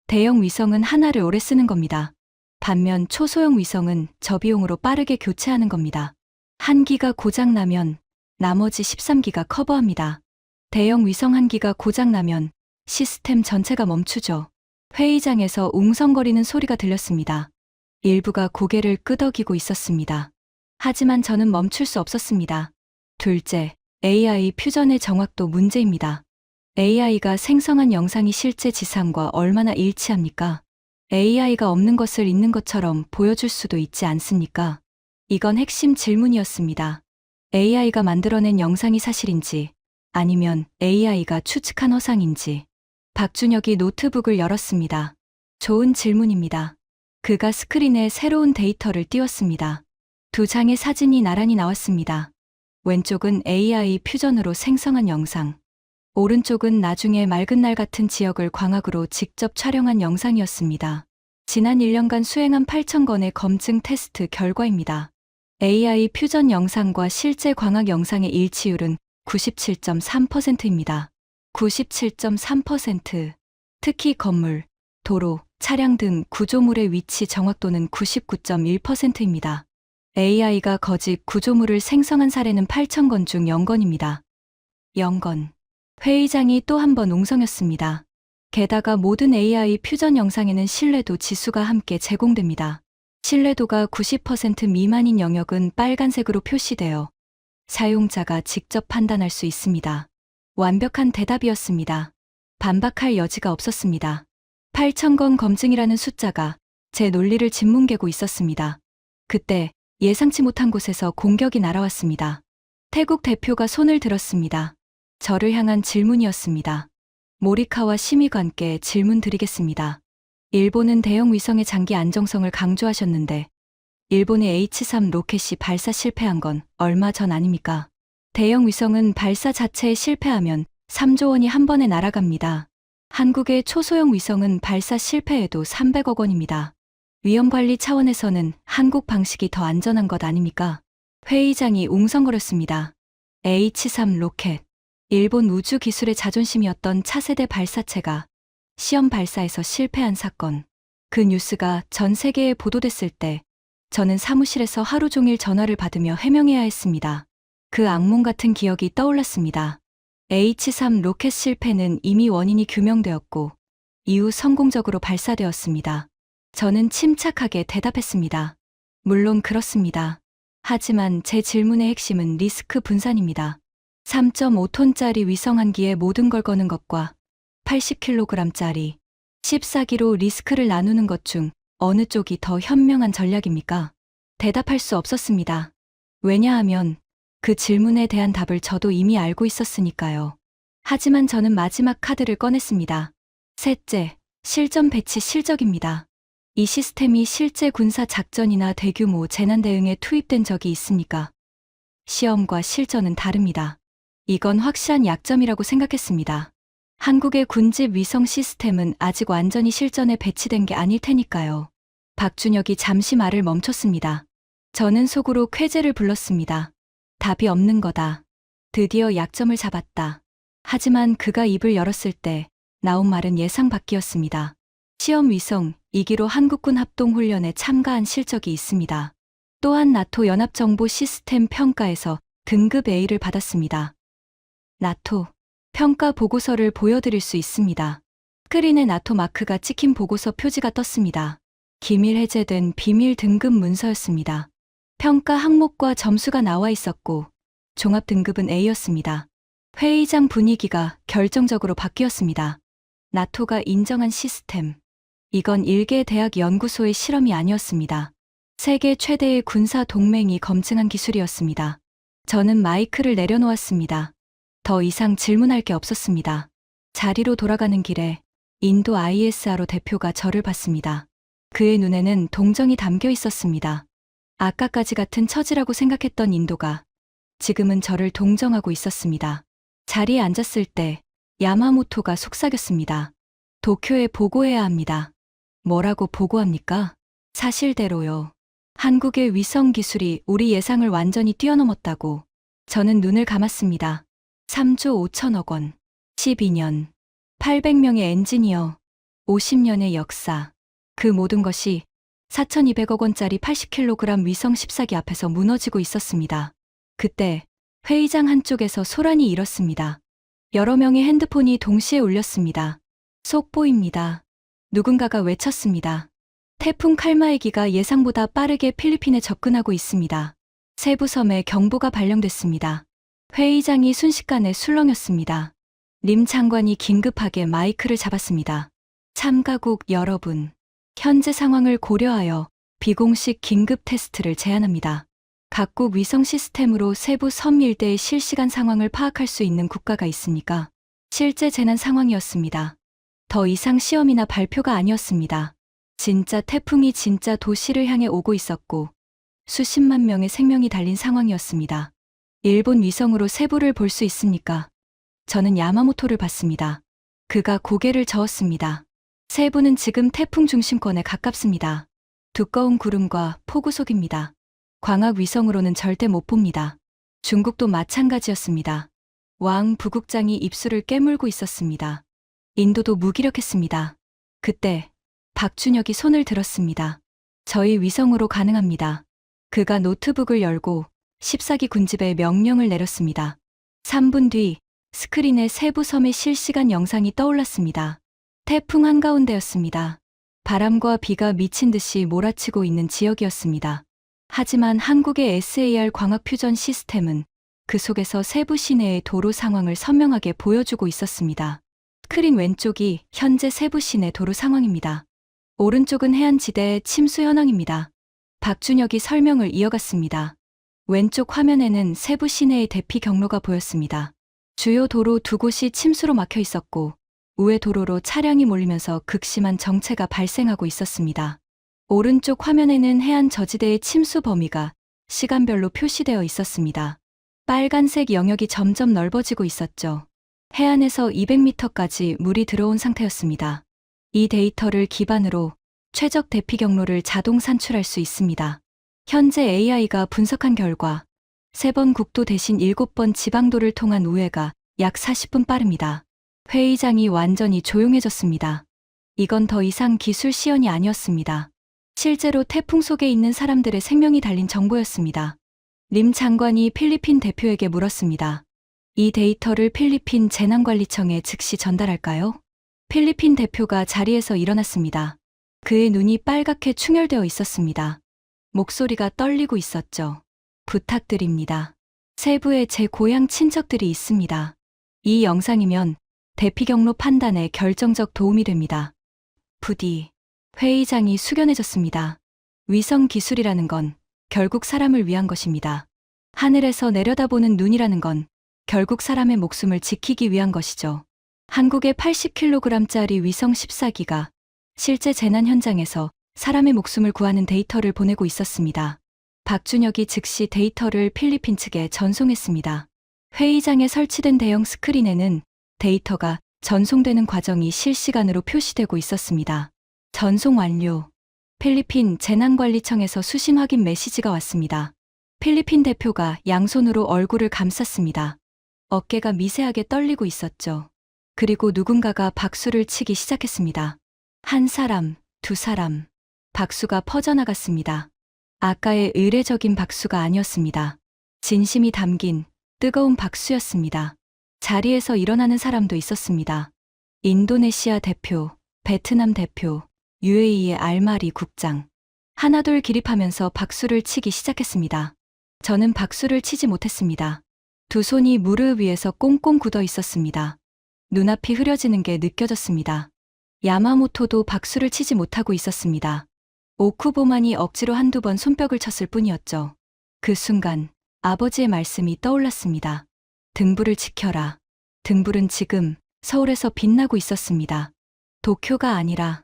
대형 위성은 하나를 오래 쓰는 겁니다. 반면 초소형 위성은 저비용으로 빠르게 교체하는 겁니다. 한 기가 고장나면 나머지 13기가 커버합니다. 대형 위성 한 기가 고장나면 시스템 전체가 멈추죠. 회의장에서 웅성거리는 소리가 들렸습니다. 일부가 고개를 끄덕이고 있었습니다. 하지만 저는 멈출 수 없었습니다. 둘째, AI 퓨전의 정확도 문제입니다. AI가 생성한 영상이 실제 지상과 얼마나 일치합니까? AI가 없는 것을 있는 것처럼 보여줄 수도 있지 않습니까? 이건 핵심 질문이었습니다. AI가 만들어낸 영상이 사실인지 아니면 AI가 추측한 허상인지. 박준혁이 노트북을 열었습니다. 좋은 질문입니다. 그가 스크린에 새로운 데이터를 띄웠습니다. 두 장의 사진이 나란히 나왔습니다. 왼쪽은 AI 퓨전으로 생성한 영상. 오른쪽은 나중에 맑은 날 같은 지역을 광학으로 직접 촬영한 영상이었습니다. 지난 1년간 수행한 8,000건의 검증 테스트 결과입니다. AI 퓨전 영상과 실제 광학 영상의 일치율은 97.3%입니다. 97.3%. 특히 건물, 도로, 차량 등 구조물의 위치 정확도는 99.1%입니다. AI가 거짓 구조물을 생성한 사례는 8,000건 중 0건입니다. 0건. 회의장이 또 한 번 웅성였습니다. 게다가 모든 AI 퓨전 영상에는 신뢰도 지수가 함께 제공됩니다. 신뢰도가 90% 미만인 영역은 빨간색으로 표시되어 사용자가 직접 판단할 수 있습니다. 완벽한 대답이었습니다. 반박할 여지가 없었습니다. 8,000건 검증이라는 숫자가 제 논리를 짓뭉개고 있었습니다. 그때 예상치 못한 곳에서 공격이 날아왔습니다. 태국 대표가 손을 들었습니다. 저를 향한 질문이었습니다. 모리카와 심의관께 질문 드리겠습니다. 일본은 대형 위성의 장기 안정성을 강조하셨는데 일본의 H3 로켓이 발사 실패한 건 얼마 전 아닙니까? 대형 위성은 발사 자체에 실패하면 3조 원이 한 번에 날아갑니다. 한국의 초소형 위성은 발사 실패해도 300억 원입니다. 위험관리 차원에서는 한국 방식이 더 안전한 것 아닙니까? 회의장이 웅성거렸습니다. H3 로켓. 일본 우주 기술의 자존심이었던 차세대 발사체가 시험 발사에서 실패한 사건. 그 뉴스가 전 세계에 보도됐을 때 저는 사무실에서 하루 종일 전화를 받으며 해명해야 했습니다. 그 악몽 같은 기억이 떠올랐습니다. H3 로켓 실패는 이미 원인이 규명되었고 이후 성공적으로 발사되었습니다. 저는 침착하게 대답했습니다. 물론 그렇습니다. 하지만 제 질문의 핵심은 리스크 분산입니다. 3.5톤짜리 위성 한 기에 모든 걸 거는 것과 80kg짜리 14기로 리스크를 나누는 것 중 어느 쪽이 더 현명한 전략입니까? 대답할 수 없었습니다. 왜냐하면 그 질문에 대한 답을 저도 이미 알고 있었으니까요. 하지만 저는 마지막 카드를 꺼냈습니다. 셋째, 실전 배치 실적입니다. 이 시스템이 실제 군사 작전이나 대규모 재난 대응에 투입된 적이 있습니까? 시험과 실전은 다릅니다. 이건 확실한 약점이라고 생각했습니다. 한국의 군집 위성 시스템은 아직 완전히 실전에 배치된 게 아닐 테니까요. 박준혁이 잠시 말을 멈췄습니다. 저는 속으로 쾌재를 불렀습니다. 답이 없는 거다. 드디어 약점을 잡았다. 하지만 그가 입을 열었을 때 나온 말은 예상 밖이었습니다. 시험 위성 2기로 한국군 합동훈련에 참가한 실적이 있습니다. 또한 나토 연합정보 시스템 평가에서 등급 A를 받았습니다. 나토 평가 보고서를 보여드릴 수 있습니다. 스크린에 나토 마크가 찍힌 보고서 표지가 떴습니다. 기밀 해제된 비밀 등급 문서였습니다. 평가 항목과 점수가 나와 있었고 종합 등급은 A였습니다. 회의장 분위기가 결정적으로 바뀌었습니다. 나토가 인정한 시스템. 이건 일개 대학 연구소의 실험이 아니었습니다. 세계 최대의 군사 동맹이 검증한 기술이었습니다. 저는 마이크를 내려놓았습니다. 더 이상 질문할 게 없었습니다. 자리로 돌아가는 길에 인도 ISRO 대표가 저를 봤습니다. 그의 눈에는 동정이 담겨 있었습니다. 아까까지 같은 처지라고 생각했던 인도가 지금은 저를 동정하고 있었습니다. 자리에 앉았을 때 야마모토가 속삭였습니다. 도쿄에 보고해야 합니다. 뭐라고 보고합니까? 사실대로요. 한국의 위성 기술이 우리 예상을 완전히 뛰어넘었다고. 저는 눈을 감았습니다. 3조 5천억 원, 12년, 800명의 엔지니어, 50년의 역사. 그 모든 것이 4,200억 원짜리 80kg 위성 14기 앞에서 무너지고 있었습니다. 그때 회의장 한쪽에서 소란이 일었습니다. 여러 명의 핸드폰이 동시에 울렸습니다. 속보입니다. 누군가가 외쳤습니다. 태풍 칼마에기가 예상보다 빠르게 필리핀에 접근하고 있습니다. 세부 섬에 경보가 발령됐습니다. 회의장이 순식간에 술렁였습니다. 림 장관이 긴급하게 마이크를 잡았습니다. 참가국 여러분, 현재 상황을 고려하여 비공식 긴급 테스트를 제안합니다. 각국 위성 시스템으로 세부 섬 일대의 실시간 상황을 파악할 수 있는 국가가 있습니까? 실제 재난 상황이었습니다. 더 이상 시험이나 발표가 아니었습니다. 진짜 태풍이 진짜 도시를 향해 오고 있었고 수십만 명의 생명이 달린 상황이었습니다. 일본 위성으로 세부를 볼 수 있습니까? 저는 야마모토를 봤습니다. 그가 고개를 저었습니다. 세부는 지금 태풍 중심권에 가깝습니다. 두꺼운 구름과 폭우 속입니다. 광학 위성으로는 절대 못 봅니다. 중국도 마찬가지였습니다. 왕 부국장이 입술을 깨물고 있었습니다. 인도도 무기력했습니다. 그때 박준혁이 손을 들었습니다. 저희 위성으로 가능합니다. 그가 노트북을 열고 14기 군집에 명령을 내렸습니다. 3분 뒤 스크린에 세부 섬의 실시간 영상이 떠올랐습니다. 태풍 한가운데였습니다. 바람과 비가 미친 듯이 몰아치고 있는 지역이었습니다. 하지만 한국의 SAR 광학 퓨전 시스템은 그 속에서 세부 시내의 도로 상황을 선명하게 보여주고 있었습니다. 스크린 왼쪽이 현재 세부 시내 도로 상황입니다. 오른쪽은 해안지대의 침수 현황입니다. 박준혁이 설명을 이어갔습니다. 왼쪽 화면에는 세부 시내의 대피 경로가 보였습니다. 주요 도로 두 곳이 침수로 막혀 있었고 우회 도로로 차량이 몰리면서 극심한 정체가 발생하고 있었습니다. 오른쪽 화면에는 해안 저지대의 침수 범위가 시간별로 표시되어 있었습니다. 빨간색 영역이 점점 넓어지고 있었죠. 해안에서 200m까지 물이 들어온 상태였습니다. 이 데이터를 기반으로 최적 대피 경로를 자동 산출할 수 있습니다. 현재 AI가 분석한 결과 3번 국도 대신 7번 지방도를 통한 우회가 약 40분 빠릅니다. 회의장이 완전히 조용해졌습니다. 이건 더 이상 기술 시연이 아니었습니다. 실제로 태풍 속에 있는 사람들의 생명이 달린 정보였습니다. 림 장관이 필리핀 대표에게 물었습니다. 이 데이터를 필리핀 재난관리청에 즉시 전달할까요? 필리핀 대표가 자리에서 일어났습니다. 그의 눈이 빨갛게 충혈되어 있었습니다. 목소리가 떨리고 있었죠. 부탁드립니다. 세부에 제 고향 친척들이 있습니다. 이 영상이면 대피 경로 판단에 결정적 도움이 됩니다. 부디. 회의장이 숙연해졌습니다. 위성 기술이라는 건 결국 사람을 위한 것입니다. 하늘에서 내려다보는 눈이라는 건 결국 사람의 목숨을 지키기 위한 것이죠. 한국의 80kg짜리 위성 14기가 실제 재난 현장에서 사람의 목숨을 구하는 데이터를 보내고 있었습니다. 박준혁이 즉시 데이터를 필리핀 측에 전송했습니다. 회의장에 설치된 대형 스크린에는 데이터가 전송되는 과정이 실시간으로 표시되고 있었습니다. 전송 완료. 필리핀 재난관리청에서 수신 확인 메시지가 왔습니다. 필리핀 대표가 양손으로 얼굴을 감쌌습니다. 어깨가 미세하게 떨리고 있었죠. 그리고 누군가가 박수를 치기 시작했습니다. 한 사람, 두 사람. 박수가 퍼져나갔습니다. 아까의 의례적인 박수가 아니었습니다. 진심이 담긴 뜨거운 박수였습니다. 자리에서 일어나는 사람도 있었습니다. 인도네시아 대표, 베트남 대표, UAE의 알마리 국장. 하나둘 기립하면서 박수를 치기 시작했습니다. 저는 박수를 치지 못했습니다. 두 손이 무릎 위에서 꽁꽁 굳어 있었습니다. 눈앞이 흐려지는 게 느껴졌습니다. 야마모토도 박수를 치지 못하고 있었습니다. 오쿠보만이 억지로 한두 번 손뼉을 쳤을 뿐이었죠. 그 순간 아버지의 말씀이 떠올랐습니다. 등불을 지켜라. 등불은 지금 서울에서 빛나고 있었습니다. 도쿄가 아니라.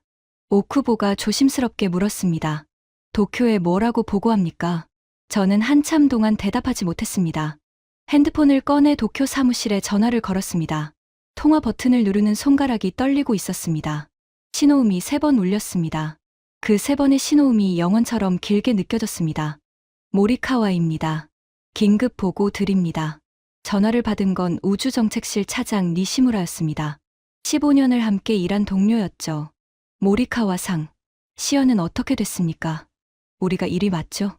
오쿠보가 조심스럽게 물었습니다. 도쿄에 뭐라고 보고합니까? 저는 한참 동안 대답하지 못했습니다. 핸드폰을 꺼내 도쿄 사무실에 전화를 걸었습니다. 통화 버튼을 누르는 손가락이 떨리고 있었습니다. 신호음이 3번 울렸습니다. 그 3번의 신호음이 영원처럼 길게 느껴졌습니다. 모리카와입니다. 긴급 보고 드립니다. 전화를 받은 건 우주정책실 차장 니시무라였습니다. 15년을 함께 일한 동료였죠. 모리카와-상, 시연은 어떻게 됐습니까? 우리가 일위 맞죠?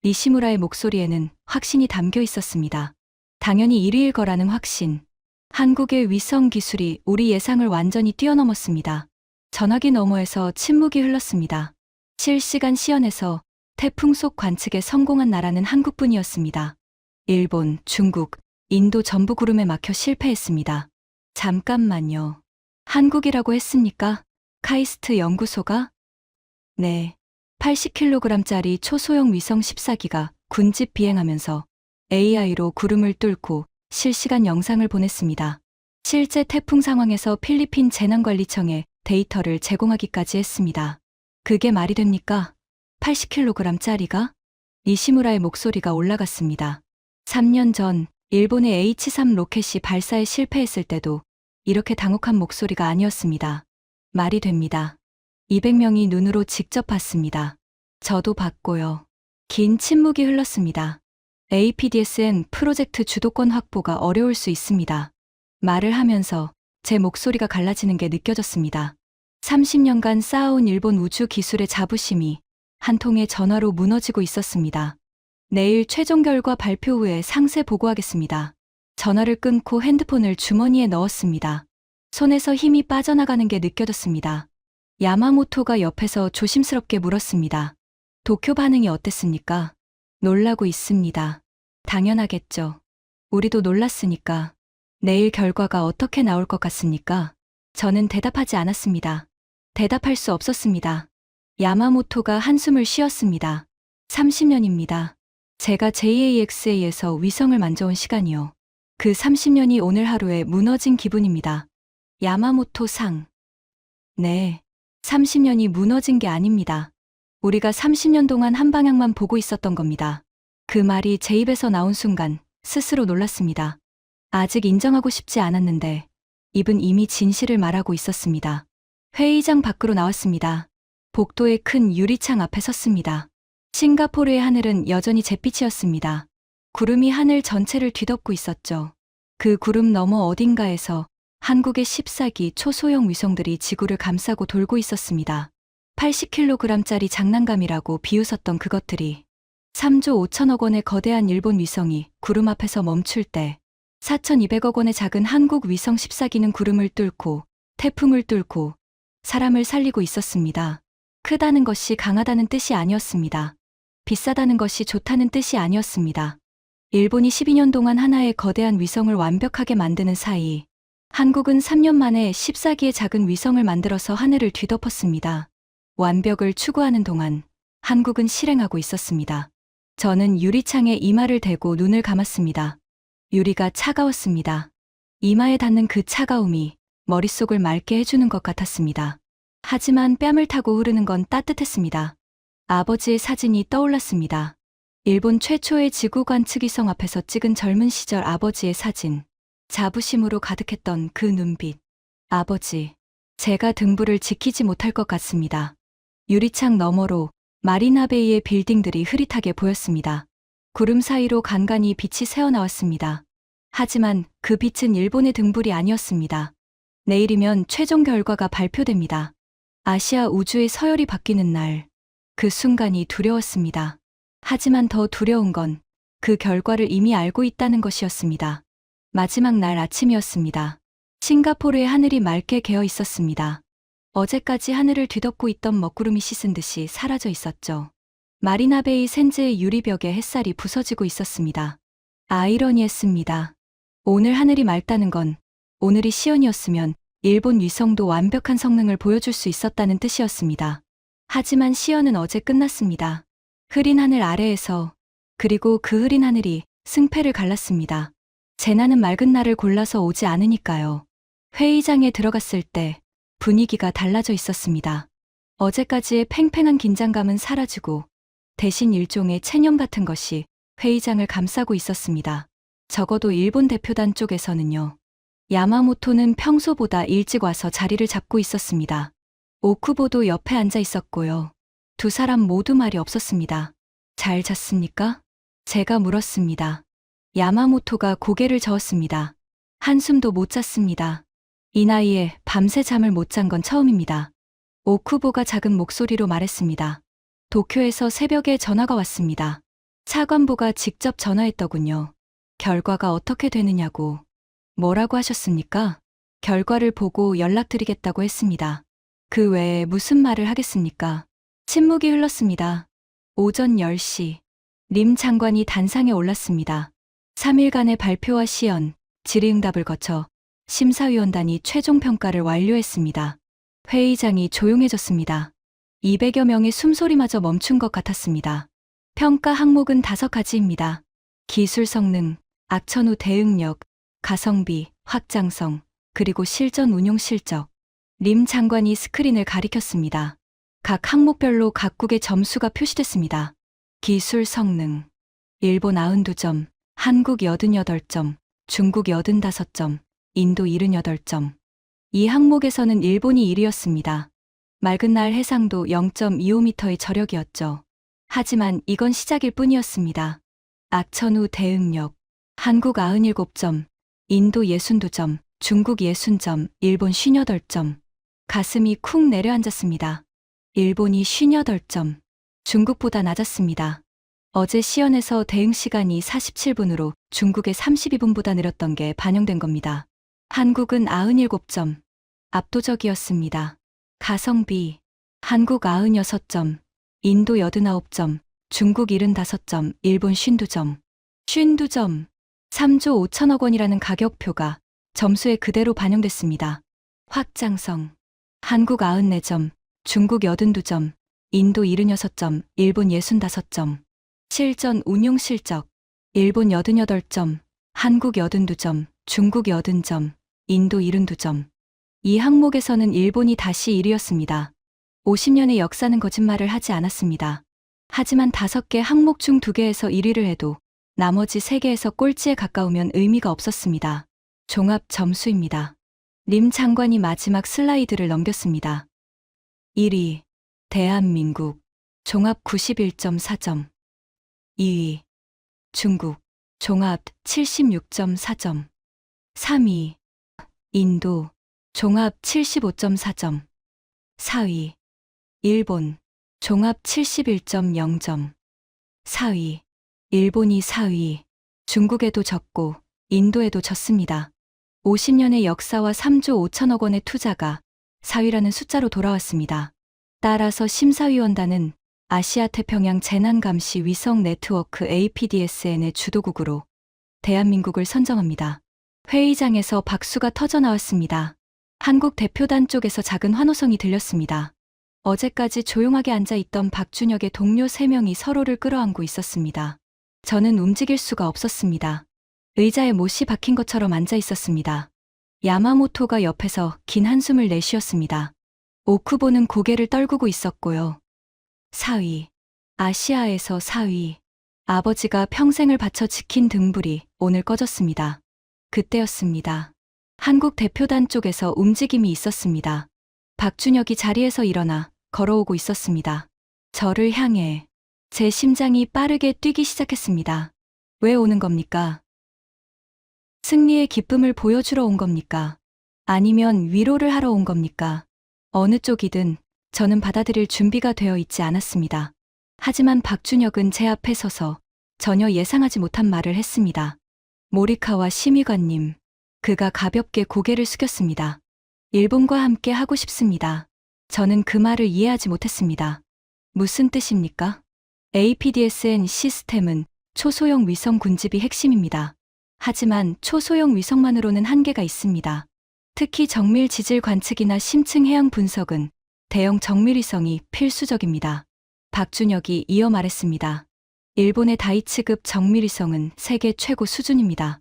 니시무라의 목소리에는 확신이 담겨 있었습니다. 당연히 1위일 거라는 확신. 한국의 위성 기술이 우리 예상을 완전히 뛰어넘었습니다. 전화기 너머에서 침묵이 흘렀습니다. 실시간 시연에서 태풍 속 관측에 성공한 나라는 한국뿐이었습니다. 일본, 중국, 인도 전부 구름에 막혀 실패했습니다. 잠깐만요. 한국이라고 했습니까? 카이스트 연구소가? 네. 80kg짜리 초소형 위성 14기가 군집 비행하면서 AI로 구름을 뚫고 실시간 영상을 보냈습니다. 실제 태풍 상황에서 필리핀 재난관리청에 데이터를 제공하기까지 했습니다. 그게 말이 됩니까? 80kg짜리가? 니시무라의 목소리가 올라갔습니다. 3년 전 일본의 H3 로켓이 발사에 실패했을 때도 이렇게 당혹한 목소리가 아니었습니다. 말이 됩니다. 200명이 눈으로 직접 봤습니다. 저도 봤고요. 긴 침묵이 흘렀습니다. APDSN 프로젝트 주도권 확보가 어려울 수 있습니다. 말을 하면서 제 목소리가 갈라지는 게 느껴졌습니다. 30년간 쌓아온 일본 우주 기술의 자부심이 한 통의 전화로 무너지고 있었습니다. 내일 최종 결과 발표 후에 상세 보고하겠습니다. 전화를 끊고 핸드폰을 주머니에 넣었습니다. 손에서 힘이 빠져나가는 게 느껴졌습니다. 야마모토가 옆에서 조심스럽게 물었습니다. 도쿄 반응이 어땠습니까? 놀라고 있습니다. 당연하겠죠. 우리도 놀랐으니까. 내일 결과가 어떻게 나올 것 같습니까? 저는 대답하지 않았습니다. 대답할 수 없었습니다. 야마모토가 한숨을 쉬었습니다. 30년입니다. 제가 JAXA에서 위성을 만져온 시간이요. 그 30년이 오늘 하루에 무너진 기분입니다. 야마모토 상. 네. 30년이 무너진 게 아닙니다. 우리가 30년 동안 한 방향만 보고 있었던 겁니다. 그 말이 제 입에서 나온 순간 스스로 놀랐습니다. 아직 인정하고 싶지 않았는데 입은 이미 진실을 말하고 있었습니다. 회의장 밖으로 나왔습니다. 복도의 큰 유리창 앞에 섰습니다. 싱가포르의 하늘은 여전히 잿빛이었습니다. 구름이 하늘 전체를 뒤덮고 있었죠. 그 구름 너머 어딘가에서 한국의 14기 초소형 위성들이 지구를 감싸고 돌고 있었습니다. 80kg짜리 장난감이라고 비웃었던 그것들이 3조 5천억 원의 거대한 일본 위성이 구름 앞에서 멈출 때 4,200억 원의 작은 한국 위성 14기는 구름을 뚫고 태풍을 뚫고 사람을 살리고 있었습니다. 크다는 것이 강하다는 뜻이 아니었습니다. 비싸다는 것이 좋다는 뜻이 아니었습니다. 일본이 12년 동안 하나의 거대한 위성을 완벽하게 만드는 사이 한국은 3년 만에 14기의 작은 위성을 만들어서 하늘을 뒤덮었습니다. 완벽을 추구하는 동안 한국은 실행하고 있었습니다. 저는 유리창에 이마를 대고 눈을 감았습니다. 유리가 차가웠습니다. 이마에 닿는 그 차가움이 머릿속을 맑게 해주는 것 같았습니다. 하지만 뺨을 타고 흐르는 건 따뜻했습니다. 아버지의 사진이 떠올랐습니다. 일본 최초의 지구 관측위성 앞에서 찍은 젊은 시절 아버지의 사진. 자부심으로 가득했던 그 눈빛. 아버지, 제가 등불을 지키지 못할 것 같습니다. 유리창 너머로 마리나베이의 빌딩들이 흐릿하게 보였습니다. 구름 사이로 간간히 빛이 새어나왔습니다. 하지만 그 빛은 일본의 등불이 아니었습니다. 내일이면 최종 결과가 발표됩니다. 아시아 우주의 서열이 바뀌는 날. 그 순간이 두려웠습니다. 하지만 더 두려운 건 그 결과를 이미 알고 있다는 것이었습니다. 마지막 날 아침이었습니다. 싱가포르의 하늘이 맑게 개어 있었습니다. 어제까지 하늘을 뒤덮고 있던 먹구름이 씻은 듯이 사라져 있었죠. 마리나베이 샌즈의 유리벽에 햇살이 부서지고 있었습니다. 아이러니했습니다. 오늘 하늘이 맑다는 건 오늘이 시연이었으면 일본 위성도 완벽한 성능을 보여줄 수 있었다는 뜻이었습니다. 하지만 시연은 어제 끝났습니다. 흐린 하늘 아래에서 그리고 그 흐린 하늘이 승패를 갈랐습니다. 재난은 맑은 날을 골라서 오지 않으니까요. 회의장에 들어갔을 때 분위기가 달라져 있었습니다. 어제까지의 팽팽한 긴장감은 사라지고 대신 일종의 체념 같은 것이 회의장을 감싸고 있었습니다. 적어도 일본 대표단 쪽에서는요. 야마모토는 평소보다 일찍 와서 자리를 잡고 있었습니다. 오쿠보도 옆에 앉아 있었고요. 두 사람 모두 말이 없었습니다. 잘 잤습니까? 제가 물었습니다. 야마모토가 고개를 저었습니다. 한숨도 못 잤습니다. 이 나이에 밤새 잠을 못 잔 건 처음입니다. 오쿠보가 작은 목소리로 말했습니다. 도쿄에서 새벽에 전화가 왔습니다. 차관보가 직접 전화했더군요. 결과가 어떻게 되느냐고. 뭐라고 하셨습니까? 결과를 보고 연락드리겠다고 했습니다. 그 외에 무슨 말을 하겠습니까? 침묵이 흘렀습니다. 오전 10시. 림 장관이 단상에 올랐습니다. 3일간의 발표와 시연, 질의응답을 거쳐 심사위원단이 최종 평가를 완료했습니다. 회의장이 조용해졌습니다. 200여 명의 숨소리마저 멈춘 것 같았습니다. 평가 항목은 5가지입니다. 기술 성능, 악천 후 대응력, 가성비, 확장성, 그리고 실전 운용 실적. 림 장관이 스크린을 가리켰습니다. 각 항목별로 각국의 점수가 표시됐습니다. 기술 성능. 일본 92점, 한국 88점, 중국 85점, 인도 78점. 이 항목에서는 일본이 1위였습니다. 맑은 날 해상도 0.25m의 저력이었죠. 하지만 이건 시작일 뿐이었습니다. 악천 후 대응력. 한국 97점, 인도 62점, 중국 60점, 일본 58점. 가슴이 쿵 내려앉았습니다. 일본이 58점. 중국보다 낮았습니다. 어제 시연에서 대응 시간이 47분으로 중국의 32분보다 느렸던 게 반영된 겁니다. 한국은 97점, 압도적이었습니다. 가성비, 한국 96점, 인도 89점, 중국 75점, 일본 52점. 52점, 3조 5천억 원이라는 가격표가 점수에 그대로 반영됐습니다. 확장성, 한국 94점, 중국 82점, 인도 76점, 일본 65점. 실전 운용 실적, 일본 88점, 한국 82점, 중국 80점, 인도 72점. 이 항목에서는 일본이 다시 1위였습니다. 50년의 역사는 거짓말을 하지 않았습니다. 하지만 5개 항목 중 2개에서 1위를 해도 나머지 3개에서 꼴찌에 가까우면 의미가 없었습니다. 종합 점수입니다. 림 장관이 마지막 슬라이드를 넘겼습니다. 1위, 대한민국, 종합 91.4점. 2위, 중국, 종합 76.4점. 3위, 인도, 종합 75.4점. 4위, 일본, 종합 71.0점. 4위, 일본이 4위, 중국에도 졌고 인도에도 졌습니다. 50년의 역사와 3조 5천억 원의 투자가 4위라는 숫자로 돌아왔습니다. 따라서 심사위원단은 아시아 태평양 재난감시 위성 네트워크 APDSN의 주도국으로 대한민국을 선정합니다. 회의장에서 박수가 터져나왔습니다. 한국 대표단 쪽에서 작은 환호성이 들렸습니다. 어제까지 조용하게 앉아있던 박준혁의 동료 3명이 서로를 끌어안고 있었습니다. 저는 움직일 수가 없었습니다. 의자에 못이 박힌 것처럼 앉아 있었습니다. 야마모토가 옆에서 긴 한숨을 내쉬었습니다. 오쿠보는 고개를 떨구고 있었고요. 4위. 아시아에서 4위. 아버지가 평생을 바쳐 지킨 등불이 오늘 꺼졌습니다. 그때였습니다. 한국 대표단 쪽에서 움직임이 있었습니다. 박준혁이 자리에서 일어나 걸어오고 있었습니다. 저를 향해 제 심장이 빠르게 뛰기 시작했습니다. 왜 오는 겁니까? 승리의 기쁨을 보여주러 온 겁니까? 아니면 위로를 하러 온 겁니까? 어느 쪽이든 저는 받아들일 준비가 되어 있지 않았습니다. 하지만 박준혁은 제 앞에 서서 전혀 예상하지 못한 말을 했습니다. 모리카와 심의관님, 그가 가볍게 고개를 숙였습니다. 일본과 함께 하고 싶습니다. 저는 그 말을 이해하지 못했습니다. 무슨 뜻입니까? APDSN 시스템은 초소형 위성 군집이 핵심입니다. 하지만 초소형 위성만으로는 한계가 있습니다. 특히 정밀 지질 관측이나 심층 해양 분석은 대형 정밀위성이 필수적입니다. 박준혁이 이어 말했습니다. 일본의 다이치급 정밀위성은 세계 최고 수준입니다.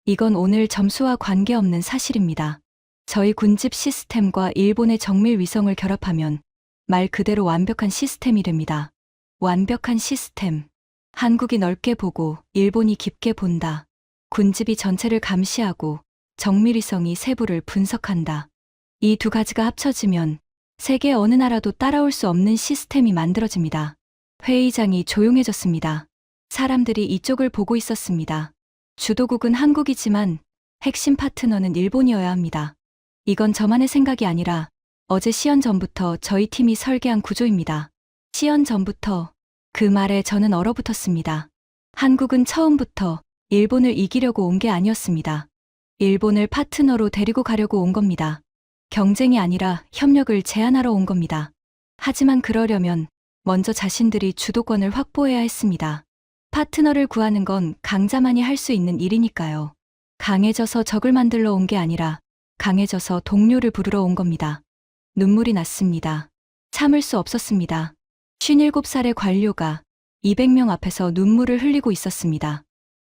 이건 오늘 점수와 관계없는 사실입니다. 저희 군집 시스템과 일본의 정밀위성을 결합하면 말 그대로 완벽한 시스템이 됩니다. 완벽한 시스템. 한국이 넓게 보고 일본이 깊게 본다. 군집이 전체를 감시하고 정밀위성이 세부를 분석한다. 이 두 가지가 합쳐지면 세계 어느 나라도 따라올 수 없는 시스템이 만들어집니다. 회의장이 조용해졌습니다. 사람들이 이쪽을 보고 있었습니다. 주도국은 한국이지만 핵심 파트너는 일본이어야 합니다. 이건 저만의 생각이 아니라 어제 시연 전부터 저희 팀이 설계한 구조입니다. 시연 전부터 그 말에 저는 얼어붙었습니다. 한국은 처음부터 일본을 이기려고 온 게 아니었습니다. 일본을 파트너로 데리고 가려고 온 겁니다. 경쟁이 아니라 협력을 제안하러 온 겁니다. 하지만 그러려면 먼저 자신들이 주도권을 확보해야 했습니다. 파트너를 구하는 건 강자만이 할 수 있는 일이니까요. 강해져서 적을 만들러 온 게 아니라 강해져서 동료를 부르러 온 겁니다. 눈물이 났습니다. 참을 수 없었습니다. 57살의 관료가 200명 앞에서 눈물을 흘리고 있었습니다.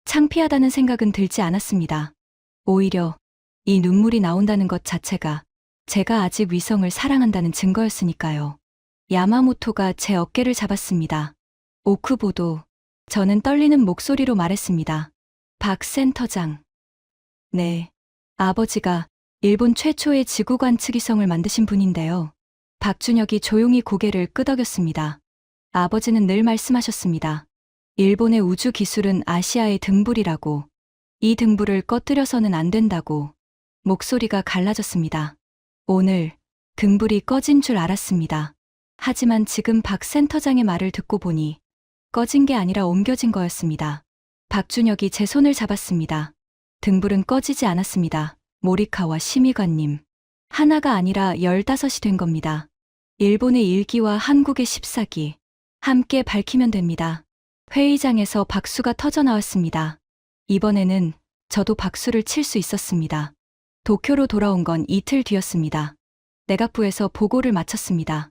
창피하다는 생각은 들지 않았습니다. 오히려 이 눈물이 나온다는 것 자체가 제가 아직 위성을 사랑한다는 증거였으니까요. 야마모토가 제 어깨를 잡았습니다. 오쿠보도. 저는 떨리는 목소리로 말했습니다. 박 센터장. 네. 아버지가 일본 최초의 지구 관측 위성을 만드신 분인데요. 박준혁이 조용히 고개를 끄덕였습니다. 아버지는 늘 말씀하셨습니다. 일본의 우주 기술은 아시아의 등불이라고. 이 등불을 꺼뜨려서는 안 된다고. 목소리가 갈라졌습니다. 오늘 등불이 꺼진 줄 알았습니다. 하지만 지금 박 센터장의 말을 듣고 보니 꺼진 게 아니라 옮겨진 거였습니다. 박준혁이 제 손을 잡았습니다. 등불은 꺼지지 않았습니다. 모리카와 심의관님. 하나가 아니라 15이 된 겁니다. 일본의 일기와 한국의 14기. 함께 밝히면 됩니다. 회의장에서 박수가 터져 나왔습니다. 이번에는 저도 박수를 칠 수 있었습니다. 도쿄로 돌아온 건 이틀 뒤였습니다. 내각부에서 보고를 마쳤습니다.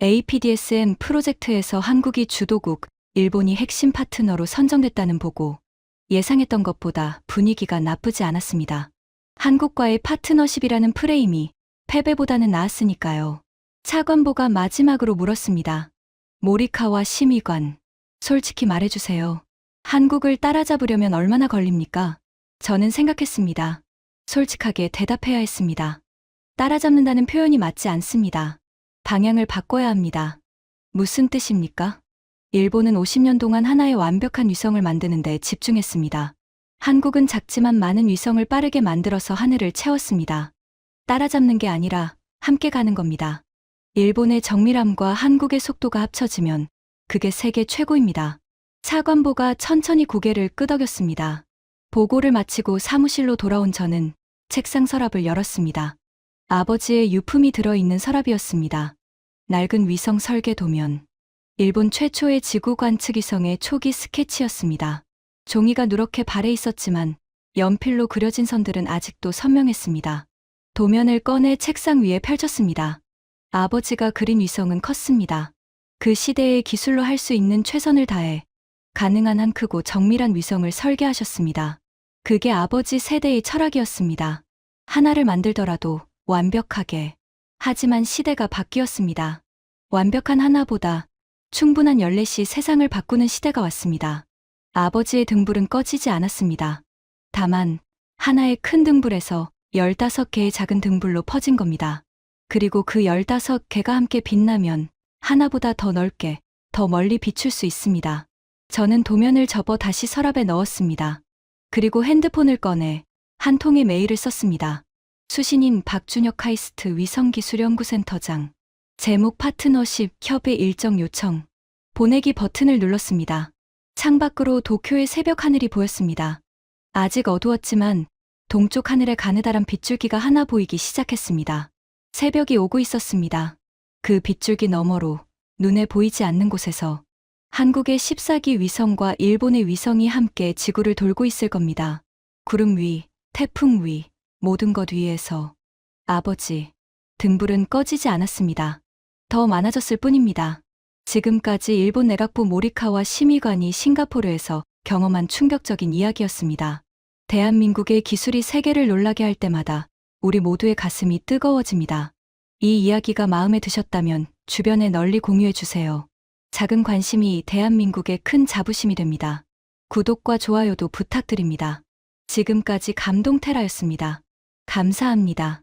APDSM 프로젝트에서 한국이 주도국, 일본이 핵심 파트너로 선정됐다는 보고. 예상했던 것보다 분위기가 나쁘지 않았습니다. 한국과의 파트너십이라는 프레임이 패배보다는 나았으니까요. 차관보가 마지막으로 물었습니다. 모리카와 심의관, 솔직히 말해주세요. 한국을 따라잡으려면 얼마나 걸립니까? 저는 생각했습니다. 솔직하게 대답해야 했습니다. 따라잡는다는 표현이 맞지 않습니다. 방향을 바꿔야 합니다. 무슨 뜻입니까? 일본은 50년 동안 하나의 완벽한 위성을 만드는 데 집중했습니다. 한국은 작지만 많은 위성을 빠르게 만들어서 하늘을 채웠습니다. 따라잡는 게 아니라 함께 가는 겁니다. 일본의 정밀함과 한국의 속도가 합쳐지면 그게 세계 최고입니다. 차관보가 천천히 고개를 끄덕였습니다. 보고를 마치고 사무실로 돌아온 저는 책상 서랍을 열었습니다. 아버지의 유품이 들어있는 서랍이었습니다. 낡은 위성 설계 도면. 일본 최초의 지구 관측 위성의 초기 스케치였습니다. 종이가 누렇게 발해 있었지만 연필로 그려진 선들은 아직도 선명했습니다. 도면을 꺼내 책상 위에 펼쳤습니다. 아버지가 그린 위성은 컸습니다. 그 시대의 기술로 할 수 있는 최선을 다해 가능한 한 크고 정밀한 위성을 설계하셨습니다. 그게 아버지 세대의 철학이었습니다. 하나를 만들더라도 완벽하게. 하지만 시대가 바뀌었습니다. 완벽한 하나보다 충분한 14시 세상을 바꾸는 시대가 왔습니다. 아버지의 등불은 꺼지지 않았습니다. 다만 하나의 큰 등불에서 15개의 작은 등불로 퍼진 겁니다. 그리고 그 15개가 함께 빛나면 하나보다 더 넓게, 더 멀리 비출 수 있습니다. 저는 도면을 접어 다시 서랍에 넣었습니다. 그리고 핸드폰을 꺼내 한 통의 메일을 썼습니다. 수신인 박준혁 카이스트 위성기술연구센터장. 제목 파트너십 협의 일정 요청. 보내기 버튼을 눌렀습니다. 창밖으로 도쿄의 새벽 하늘이 보였습니다. 아직 어두웠지만 동쪽 하늘에 가느다란 빗줄기가 하나 보이기 시작했습니다. 새벽이 오고 있었습니다. 그 빗줄기 너머로 눈에 보이지 않는 곳에서 한국의 14기 위성과 일본의 위성이 함께 지구를 돌고 있을 겁니다. 구름 위, 태풍 위, 모든 것 위에서. 아버지, 등불은 꺼지지 않았습니다. 더 많아졌을 뿐입니다. 지금까지 일본 내각부 모리카와 심의관이 싱가포르에서 경험한 충격적인 이야기였습니다. 대한민국의 기술이 세계를 놀라게 할 때마다 우리 모두의 가슴이 뜨거워집니다. 이 이야기가 마음에 드셨다면 주변에 널리 공유해 주세요. 작은 관심이 대한민국의 큰 자부심이 됩니다. 구독과 좋아요도 부탁드립니다. 지금까지 감동테라였습니다. 감사합니다.